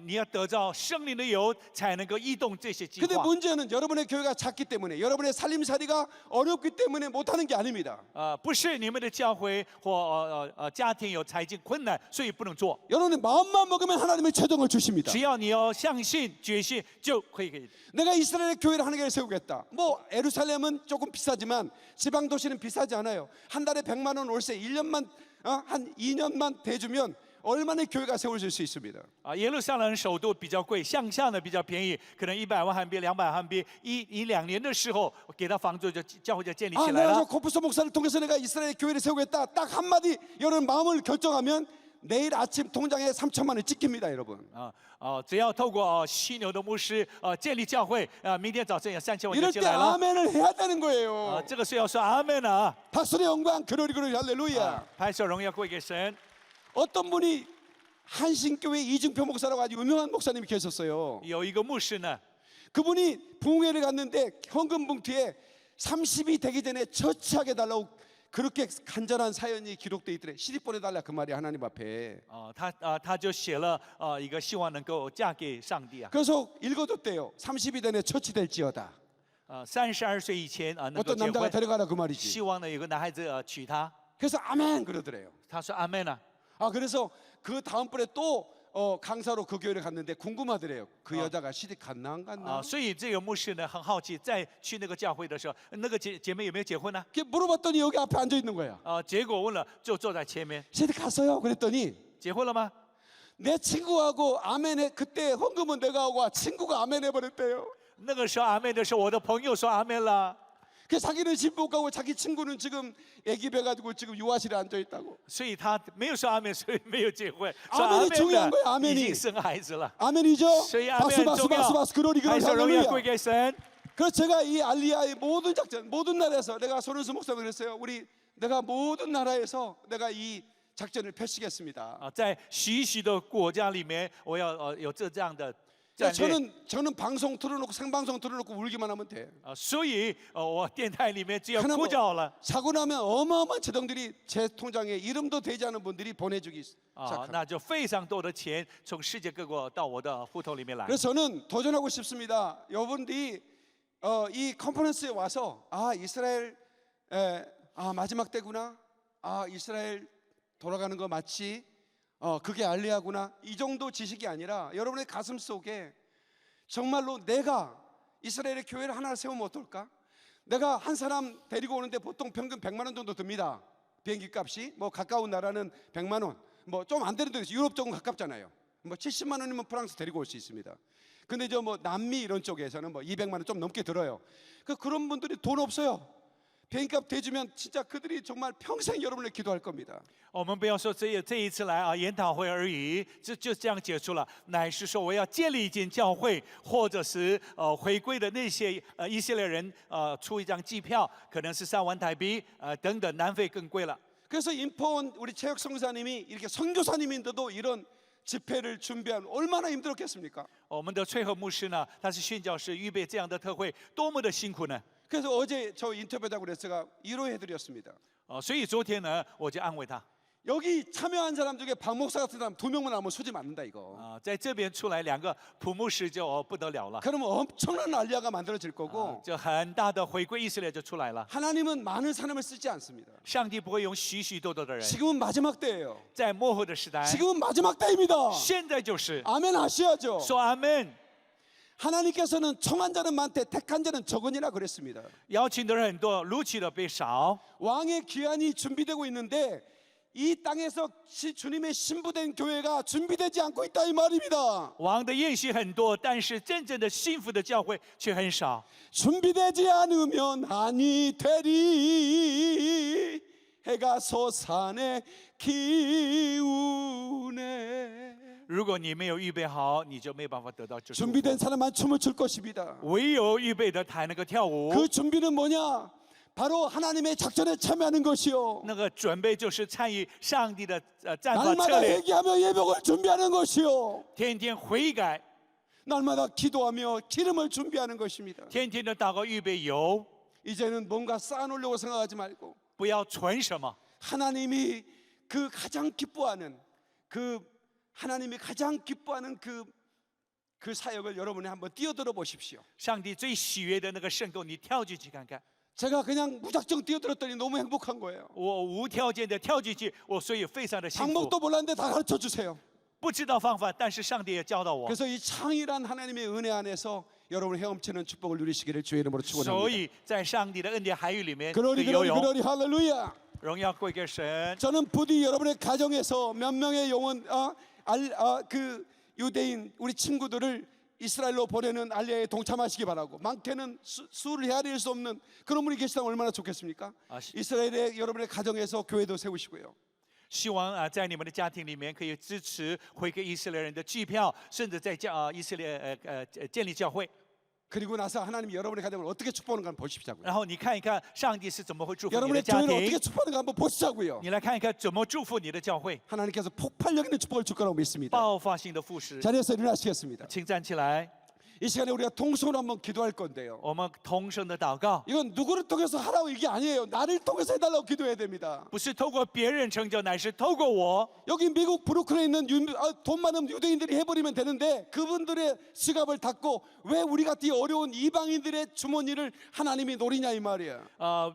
Speaker 2: 你要得到圣灵的油，才能够移动这些计
Speaker 1: 근데
Speaker 2: 划。
Speaker 1: 문제는 여러분의 교회가 작기 때문에 여러분의 살림살이가 어렵기 때문에 못하는 게 아닙니다.
Speaker 2: 不是你们的教会或家庭有财经困难，所以不能做。
Speaker 1: 여러분의 마음만 먹으면 하나님의 재정을 주십니다.
Speaker 2: 只要你要相信、决心，就可以给。
Speaker 1: 내가 이스라엘 교회를 하나님께 세우겠다. 뭐 에루살렘은 조금 비싸지만 지방 도시는 비싸지 않아요. 한 달에 100만 원 월세 1년만 한 2년만 대주면 얼마나 교회가 세워질 수 있습니다.
Speaker 2: 耶路撒冷首都比较贵，乡下呢比较便宜，可能100万韩币、200万韩币，一两年的时候给他房租，就教会就建立起来
Speaker 1: 내가 저
Speaker 2: 了。
Speaker 1: 코프스 목사를 통해서 내가 이스라엘 교회를 세우겠다. 딱 한마디 여러분 마음을 결정하면 내일 아침 통장에 3천만 원 찍힙니다, 여러분.
Speaker 2: 只要透过犀牛的牧师建立教会，明天早晨有3000万就
Speaker 1: 이럴
Speaker 2: 进
Speaker 1: 때
Speaker 2: 来了。
Speaker 1: 아멘을 해야 되는 거예요.
Speaker 2: 这个是要说阿门啊！
Speaker 1: 박수의 영광, 그러리 할렐루야.
Speaker 2: 拍手荣耀归给神。
Speaker 1: 어떤 분이 한신교회 이증표 목사라고 아주 유명한 목사님이 계셨어요.
Speaker 2: 有一个牧师呢，
Speaker 1: 그분이 부흥회를 갔는데 현금 봉투에 30이 되기 전에 처치하게 달라고 그렇게 간절한 사연이 기록돼 있더래. 시집 보내달라 그 말이 하나님 앞에.
Speaker 2: 他就写了一个希望能够嫁给上帝啊。
Speaker 1: 그래서 읽어줬대요. 30이 전에 처치될지어다.
Speaker 2: 32岁以前能够
Speaker 1: 어떤
Speaker 2: 结
Speaker 1: 남자가
Speaker 2: 婚，
Speaker 1: 데려가라 그 말이지.
Speaker 2: 希望呢有个男孩子娶她。
Speaker 1: 그래서 아멘 그러더래요.
Speaker 2: 他说阿门啊。
Speaker 1: 그래서 그 다음번에 또 강사로 그 교회를 갔는데 궁금하더래요. 그 여자가 시집 갔나 안 갔나?
Speaker 2: 所以这个牧师呢很好奇，再去那个教会的时候，那个姐妹有没有结婚呢？
Speaker 1: 이렇게 물어봤더니 여기 앞에 앉아 있는 거야.
Speaker 2: 结果问了，就坐在前面，
Speaker 1: 시집 갔어요? 그랬더니
Speaker 2: 结婚了吗？
Speaker 1: 내 친구하고 아멘해. 그때 헌금은 내가 하고 친구가 아멘 해버렸대요.
Speaker 2: 那个时候阿妹的时候，我的朋友说阿妹了，
Speaker 1: 그 자기는 집 못 가고 자기 친구는 지금 애기 배 가지고 지금 유아실에 앉아 있다고.
Speaker 2: 所以他没有说阿妹，所以没有结婚。说
Speaker 1: 아멘이
Speaker 2: 阿
Speaker 1: 중요한
Speaker 2: 妹
Speaker 1: 거야
Speaker 2: 的
Speaker 1: 아멘이.
Speaker 2: 已经生孩子了，
Speaker 1: 아멘이죠?
Speaker 2: 所以阿妹
Speaker 1: 박수
Speaker 2: 很
Speaker 1: 박수
Speaker 2: 重要
Speaker 1: 박수 。 박수 그러리
Speaker 2: 拍
Speaker 1: 그러리
Speaker 2: 手荣耀归
Speaker 1: 할렐루야.
Speaker 2: 给神。
Speaker 1: 그래서 제가 이 알리아의 모든 작전 모든 나라에서 내가 손은수 목사님 그랬어요. 내가 모든 나라에서 내가 이 작전을 펼치겠습니다.
Speaker 2: 在许许的国家里面，我要有这样的战略。
Speaker 1: 저는 방송 틀어놓고 생방송 틀어놓고 울기만 하면 돼.
Speaker 2: 所以我电台里面只要
Speaker 1: 하나
Speaker 2: 哭就好了。
Speaker 1: 사고 나면 어마어마한 재정들이 제 통장에 이름도 되지 않은 분들이 보내주기 시작합니다.
Speaker 2: 那就非常多的钱从世界各国到我的户头里面来。
Speaker 1: 그래서 저는 도전하고 싶습니다. 여러분들이 이 컨퍼런스에 와서 이스라엘 마지막 때구나. 이스라엘 돌아가는 거 맞지? 그게 알리아구나. 이 정도 지식이 아니라 여러분의 가슴 속에 정말로 내가 이스라엘의 교회를 하나 세우면 어떨까? 내가 한 사람 데리고 오는데 보통 평균 100만 원 정도 듭니다. 비행기 값이. 뭐 가까운 나라는 100만 원. 뭐 좀 안 되는 데 유럽 쪽은 가깝잖아요. 뭐 70만 원이면 프랑스 데리고 올 수 있습니다. 근데 저 뭐 남미 이런 쪽에서는 뭐 200만 원 좀 넘게 들어요. 그런 분들이 돈 없어요. 비행값 대주면 진짜 그들이 정말 평생 여러분을 기도할 겁니다.
Speaker 2: 我们不要说这一次来研讨会而已，就这样结束了，乃是说我要建立一间教会，或者是回归的那些以色列人出一张机票，可能是3万台币等等，南非更贵了。
Speaker 1: 그래서 인포원 우리 최혁 성사님이 이렇게 선교사님인데도 이런 집회를 준비하면 얼마나 힘들었겠습니까?
Speaker 2: 我们的翠和牧师呢，他是宣教士，预备这样的特会，多么的辛苦呢？
Speaker 1: 그래서 어제 저 인터뷰하고 그래서 제가 위로해드렸습니다.
Speaker 2: 所以昨天呢，我就安慰他。
Speaker 1: 여기 참여한 사람 중에 박 목사 같은 사람 2명만 나오면 수지 맞는다 이거.
Speaker 2: 在这边出来2个普牧师就不得了了，
Speaker 1: 그러면 엄청난 알리아가 만들어질 거고
Speaker 2: 就很大的回归以色列就出来了。
Speaker 1: 하나님은 많은 사람을 쓰지 않습니다.
Speaker 2: 上帝不会用许许多多的人，
Speaker 1: 지금은 마지막 때예요.
Speaker 2: 在末后的时代，
Speaker 1: 지금은 마지막 때입니다.
Speaker 2: 现在就是。
Speaker 1: 아멘 하셔야죠.
Speaker 2: 说阿门。
Speaker 1: 하나님께서는 청한 자는 많대 택한 자는 적으니라 그랬습니다.
Speaker 2: 邀请的人很多，录取的被少。
Speaker 1: 왕의 귀환이 준비되고 있는데 이 땅에서 주님의 신부된 교회가 준비되지 않고 있다 이 말입니다.
Speaker 2: 王的宴席很多，但是真正的幸福的教会却很少。
Speaker 1: 준비되지 않으면 아니 되리 해가 서산에 기우네.
Speaker 2: 如果你没有预备好，你就没办法得到这祝福。
Speaker 1: 준비된 사람만 춤을 출 것입니다.
Speaker 2: 唯有预备的才能够跳舞。
Speaker 1: 그 준비는 뭐냐? 바로 하나님의 작전에 참여하는 것이요.
Speaker 2: 那个准备就是参与上帝的战法策
Speaker 1: 날마다
Speaker 2: 略，
Speaker 1: 회개하며 예복을 준비하는 것이요.
Speaker 2: 天天悔改，
Speaker 1: 날마다 기도하며 기름을 준비하는 것입니다.
Speaker 2: 天天的祷告，预备油，
Speaker 1: 이제는 뭔가 쌓아놓으려고 생각하지 말고
Speaker 2: 不要存什么。
Speaker 1: 하나님이 그 가장 기뻐하는 하나님이 가장 기뻐하는 그 사역을 여러분이 한번 뛰어들어 보십시오.
Speaker 2: 上帝最喜悦的那个圣购，你跳进去看看。
Speaker 1: 제가 그냥 무작정 뛰어들었더니 너무 행복한 거예요.
Speaker 2: 我无条件的跳进去，我所以非常的幸福。
Speaker 1: 방법도 몰랐는데 다 가르쳐 주세요.
Speaker 2: 不知道方法，但是上帝也教导我。
Speaker 1: 그래서 이 창일한 하나님의 은혜 안에서 여러분 헤엄치는 축복을 누리시기를 주의 이름으로
Speaker 2: 所
Speaker 1: 축원합니다.
Speaker 2: 以在上帝的恩典海域里面可
Speaker 1: 그러리
Speaker 2: 以游
Speaker 1: 그러리
Speaker 2: 泳，
Speaker 1: 그러리 할렐루야.
Speaker 2: 荣耀归给神。
Speaker 1: 저는 부디 여러분의 가정에서 몇 명의 영혼 그 유대인 우리 친구들을 이스라엘로 보내는 알리아에 동참하시기 바라고 많게는 수를 헤아릴 수 없는 그런 분이 계시다면 얼마나 좋겠습니까? 이스라엘의 여러분의 가정에서 교회도 세우시고요.
Speaker 2: 希望在你们的家庭里面可以支持回给以色列人的机票，甚至在以色列建立教会。
Speaker 1: 그리고 나서 하나님이 여러분의 가정을 어떻게 축복하는가 한번 보십시오고요.
Speaker 2: 然后你看一看上帝是怎么会祝福你的
Speaker 1: 여러분의
Speaker 2: 家
Speaker 1: 교회를 어떻게
Speaker 2: 庭，
Speaker 1: 축복하는가 한번 보시자고요.
Speaker 2: 你来看一看怎么祝福你的教会，
Speaker 1: 하나님께서 폭발력 있는 축복을 줄 거라고 믿습니다.
Speaker 2: 爆发性的复施。
Speaker 1: 자리에서 일어나시겠습니다.
Speaker 2: 请站起来，
Speaker 1: 이 시간에 우리가 통성으로 한번 기도할 건데요.
Speaker 2: 我们同声的祷告，
Speaker 1: 이건 누구를 통해서 하라고 이게 아니에요. 나를 통해서 해달라고 기도해야 됩니다.
Speaker 2: 不是透过别人成就，乃是透过我。
Speaker 1: 여기 미국 브루클린에 있는 돈 많은 유대인들이 해버리면 되는데 그분들의 지갑을 닫고 왜 우리 같은 어려운 이방인들의 주머니를 하나님이 노리냐 이 말이야.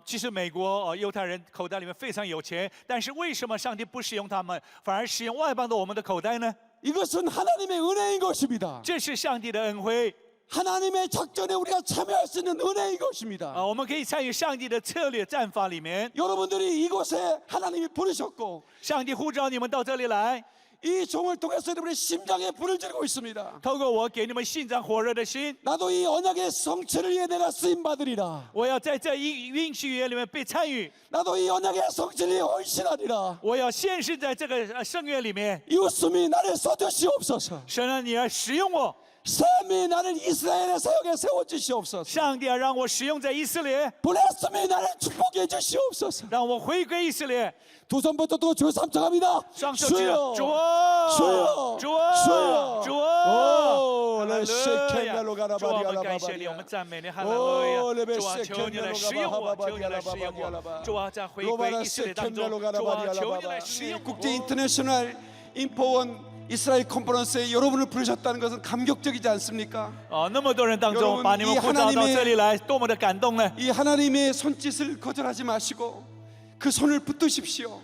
Speaker 2: 其实美国犹太人口袋里面非常有钱，但是为什么上帝不使用他们，反而使用外邦的我们的口袋呢？
Speaker 1: 이것은 하나님의 은혜인 것입니다.
Speaker 2: 这是上帝的恩惠。
Speaker 1: 하나님의 작전에 우리가 참여할 수 있는 은혜인 것입니다.
Speaker 2: 我们可以参与上帝的策略战法里面。
Speaker 1: 여러분들이 이곳에 하나님이 부르셨고
Speaker 2: 上帝呼召你们到这里来，
Speaker 1: 이 종을 통해서 여러분의 심장에 불을 지르고 있습니다.
Speaker 2: 透过我给你们心脏火热的心，
Speaker 1: 나도 이 언약의 성취를 위해 내가 쓰임 받으리라.
Speaker 2: 我要在这应许约里面被参与，
Speaker 1: 나도 이 언약의 성취를 위해 헌신하리라.
Speaker 2: 我要献身在这个圣约里面。
Speaker 1: 이웃음이 나를 써주시옵소서.
Speaker 2: 神啊，你要使用我，
Speaker 1: 샘이 나를 이스라엘의 사역에 세워주시옵소서.
Speaker 2: 上帝啊，让我使用在以色列，
Speaker 1: 블레스미 나를 축복해 주시옵소서.
Speaker 2: 让我回归以色列。
Speaker 1: 두 손부터 또 주여 삼청합니다.
Speaker 2: 双手举了，主
Speaker 1: 주여
Speaker 2: 啊，
Speaker 1: 주여
Speaker 2: 主啊，
Speaker 1: 주여
Speaker 2: 主啊，
Speaker 1: 오
Speaker 2: 哈利路
Speaker 1: 레세켄멜로
Speaker 2: 亚！主啊，我们感谢
Speaker 1: 가라바리알라바바리아
Speaker 2: 你，我们赞美你，哈利
Speaker 1: 오
Speaker 2: 路亚！
Speaker 1: 레베
Speaker 2: 主啊，求你来使用我，求你来使用我！主啊，在回归以色列当中，主啊，求你来使用我！
Speaker 1: 국제 인터내셔널 인포원 이스라엘 컨퍼런스에 여러분을 부르셨다는 것은 감격적이지 않습니까?
Speaker 2: 那么多人当中
Speaker 1: 여러분
Speaker 2: 把你们
Speaker 1: 이
Speaker 2: 呼召到
Speaker 1: 하나님의
Speaker 2: 这里来，多么的感动呢！
Speaker 1: 이 하나님의 손짓을 거절하지 마시고 그 손을 붙드십시오.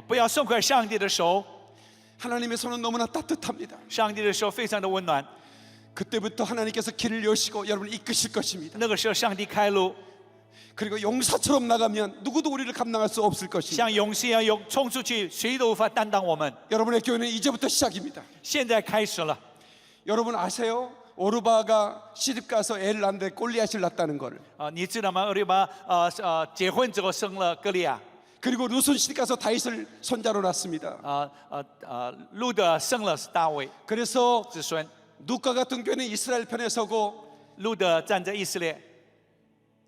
Speaker 2: 不要松开上帝的手，
Speaker 1: 하나님의 손은 너무나 따뜻합니다.
Speaker 2: 上帝的手非常的温暖。
Speaker 1: 그때부터 하나님께서 길을 여시고 여러분을 이끄실 것입니다.
Speaker 2: 那个时候，上帝开路，
Speaker 1: 그리고 용사처럼 나가면 누구도 우리를 감당할 수 없을 것입니다.
Speaker 2: 像勇士一样冲出去，谁都无法担当我们。
Speaker 1: 여러분의 교회는 이제부터 시작입니다.
Speaker 2: 现在开始了，
Speaker 1: 여러분 아세요? 오르바가 시집 가서 애를 낳는데 골리앗을 낳았다는 거를.
Speaker 2: 你知道吗？俄利巴结婚之后生了歌利亚，
Speaker 1: 그리고 루손 시집 가서 다윗을 손자로 낳습니다.
Speaker 2: 路德生了大卫
Speaker 1: 그래서
Speaker 2: 子孙，
Speaker 1: 누가 같은 교회는 이스라엘 편에 서고
Speaker 2: 路德站在以色列，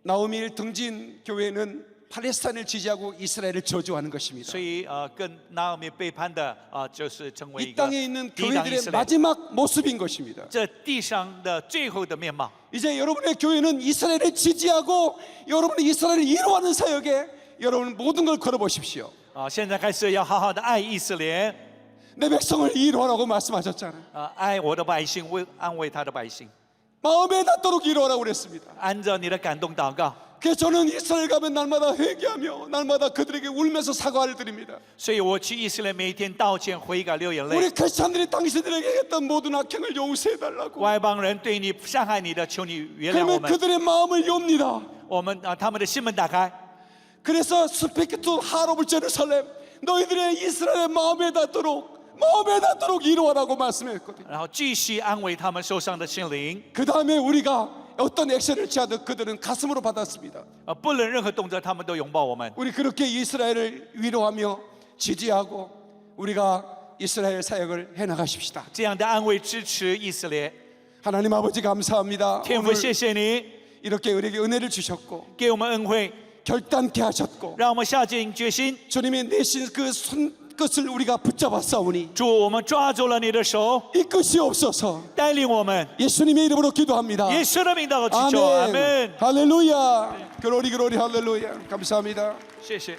Speaker 1: 나오미를 등진 교회는 팔레스타인을 지지하고 이스라엘을 저주하는 것입니다.
Speaker 2: 所以跟拿俄米背叛的就是成为一
Speaker 1: 이
Speaker 2: 个
Speaker 1: 땅에 있는
Speaker 2: 抵挡以
Speaker 1: 교회들의
Speaker 2: 色列。
Speaker 1: 마지막 모습인 것입니다.
Speaker 2: 这地上的最后的面貌。
Speaker 1: 이제 여러분의 교회는 이스라엘을 지지하고 여러분이 이스라엘을 이루어가는 사역에 여러분 모든 걸 걸어보십시오.
Speaker 2: 现在开始要好好的爱以色列，
Speaker 1: 내 백성을 이루어라고 말씀하셨잖아요.
Speaker 2: 爱我的百姓，为安慰他的百姓，
Speaker 1: 마음에 닿도록 이루어라고 그랬습니다.
Speaker 2: 按照你的感动祷告。
Speaker 1: 그래서 저는 이스라엘 가면 날마다 회개하며 날마다 그들에게 울면서 사과를 드립니다.
Speaker 2: 所以我去以色列，每一天道歉、悔改、流眼
Speaker 1: 우리
Speaker 2: 泪。
Speaker 1: 크리스찬들이 당신들에게 했던 모든 악행을 용서해달라고.
Speaker 2: 外邦人对你伤害你的，求你原谅我
Speaker 1: 그러면
Speaker 2: 们。
Speaker 1: 그들의 마음을 엽니다.
Speaker 2: 我们他们的心门打开。
Speaker 1: 그래서 스피크 투 하트 오브 제루살렘 너희들의 이스라엘의 마음에 닿도록 이루어라고 말씀했거든요.
Speaker 2: 然后继续安慰他们受伤的心灵。
Speaker 1: 그 다음에 우리가 어떤 액션을 취하든 그들은 가슴으로 받았습니다.
Speaker 2: 不论任何动作，他们都拥抱我们。
Speaker 1: 우리 그렇게 이스라엘을 위로하며 지지하고 우리가 이스라엘 사역을 해나가십시다.
Speaker 2: 这样的安慰支持以色列。
Speaker 1: 하나님 아버지 감사합니다.
Speaker 2: 天父，
Speaker 1: 오늘
Speaker 2: 谢谢你
Speaker 1: 이렇게 우리에게 은혜를 주셨고
Speaker 2: 给我们恩惠，
Speaker 1: 결단케 하셨고
Speaker 2: 让我们下定决心。
Speaker 1: 주님의 내신 그 손끝을 우리가 붙잡았사오니
Speaker 2: 主，我们抓住了你的手，
Speaker 1: 이끄시옵소서.
Speaker 2: 带领我们。
Speaker 1: 예수님의 이름으로 기도합니다.
Speaker 2: 耶稣的名祷告祈求，阿
Speaker 1: 아멘.
Speaker 2: 门。
Speaker 1: 할렐루야. 글로리 할렐루야. 감사합니다.
Speaker 2: 谢谢。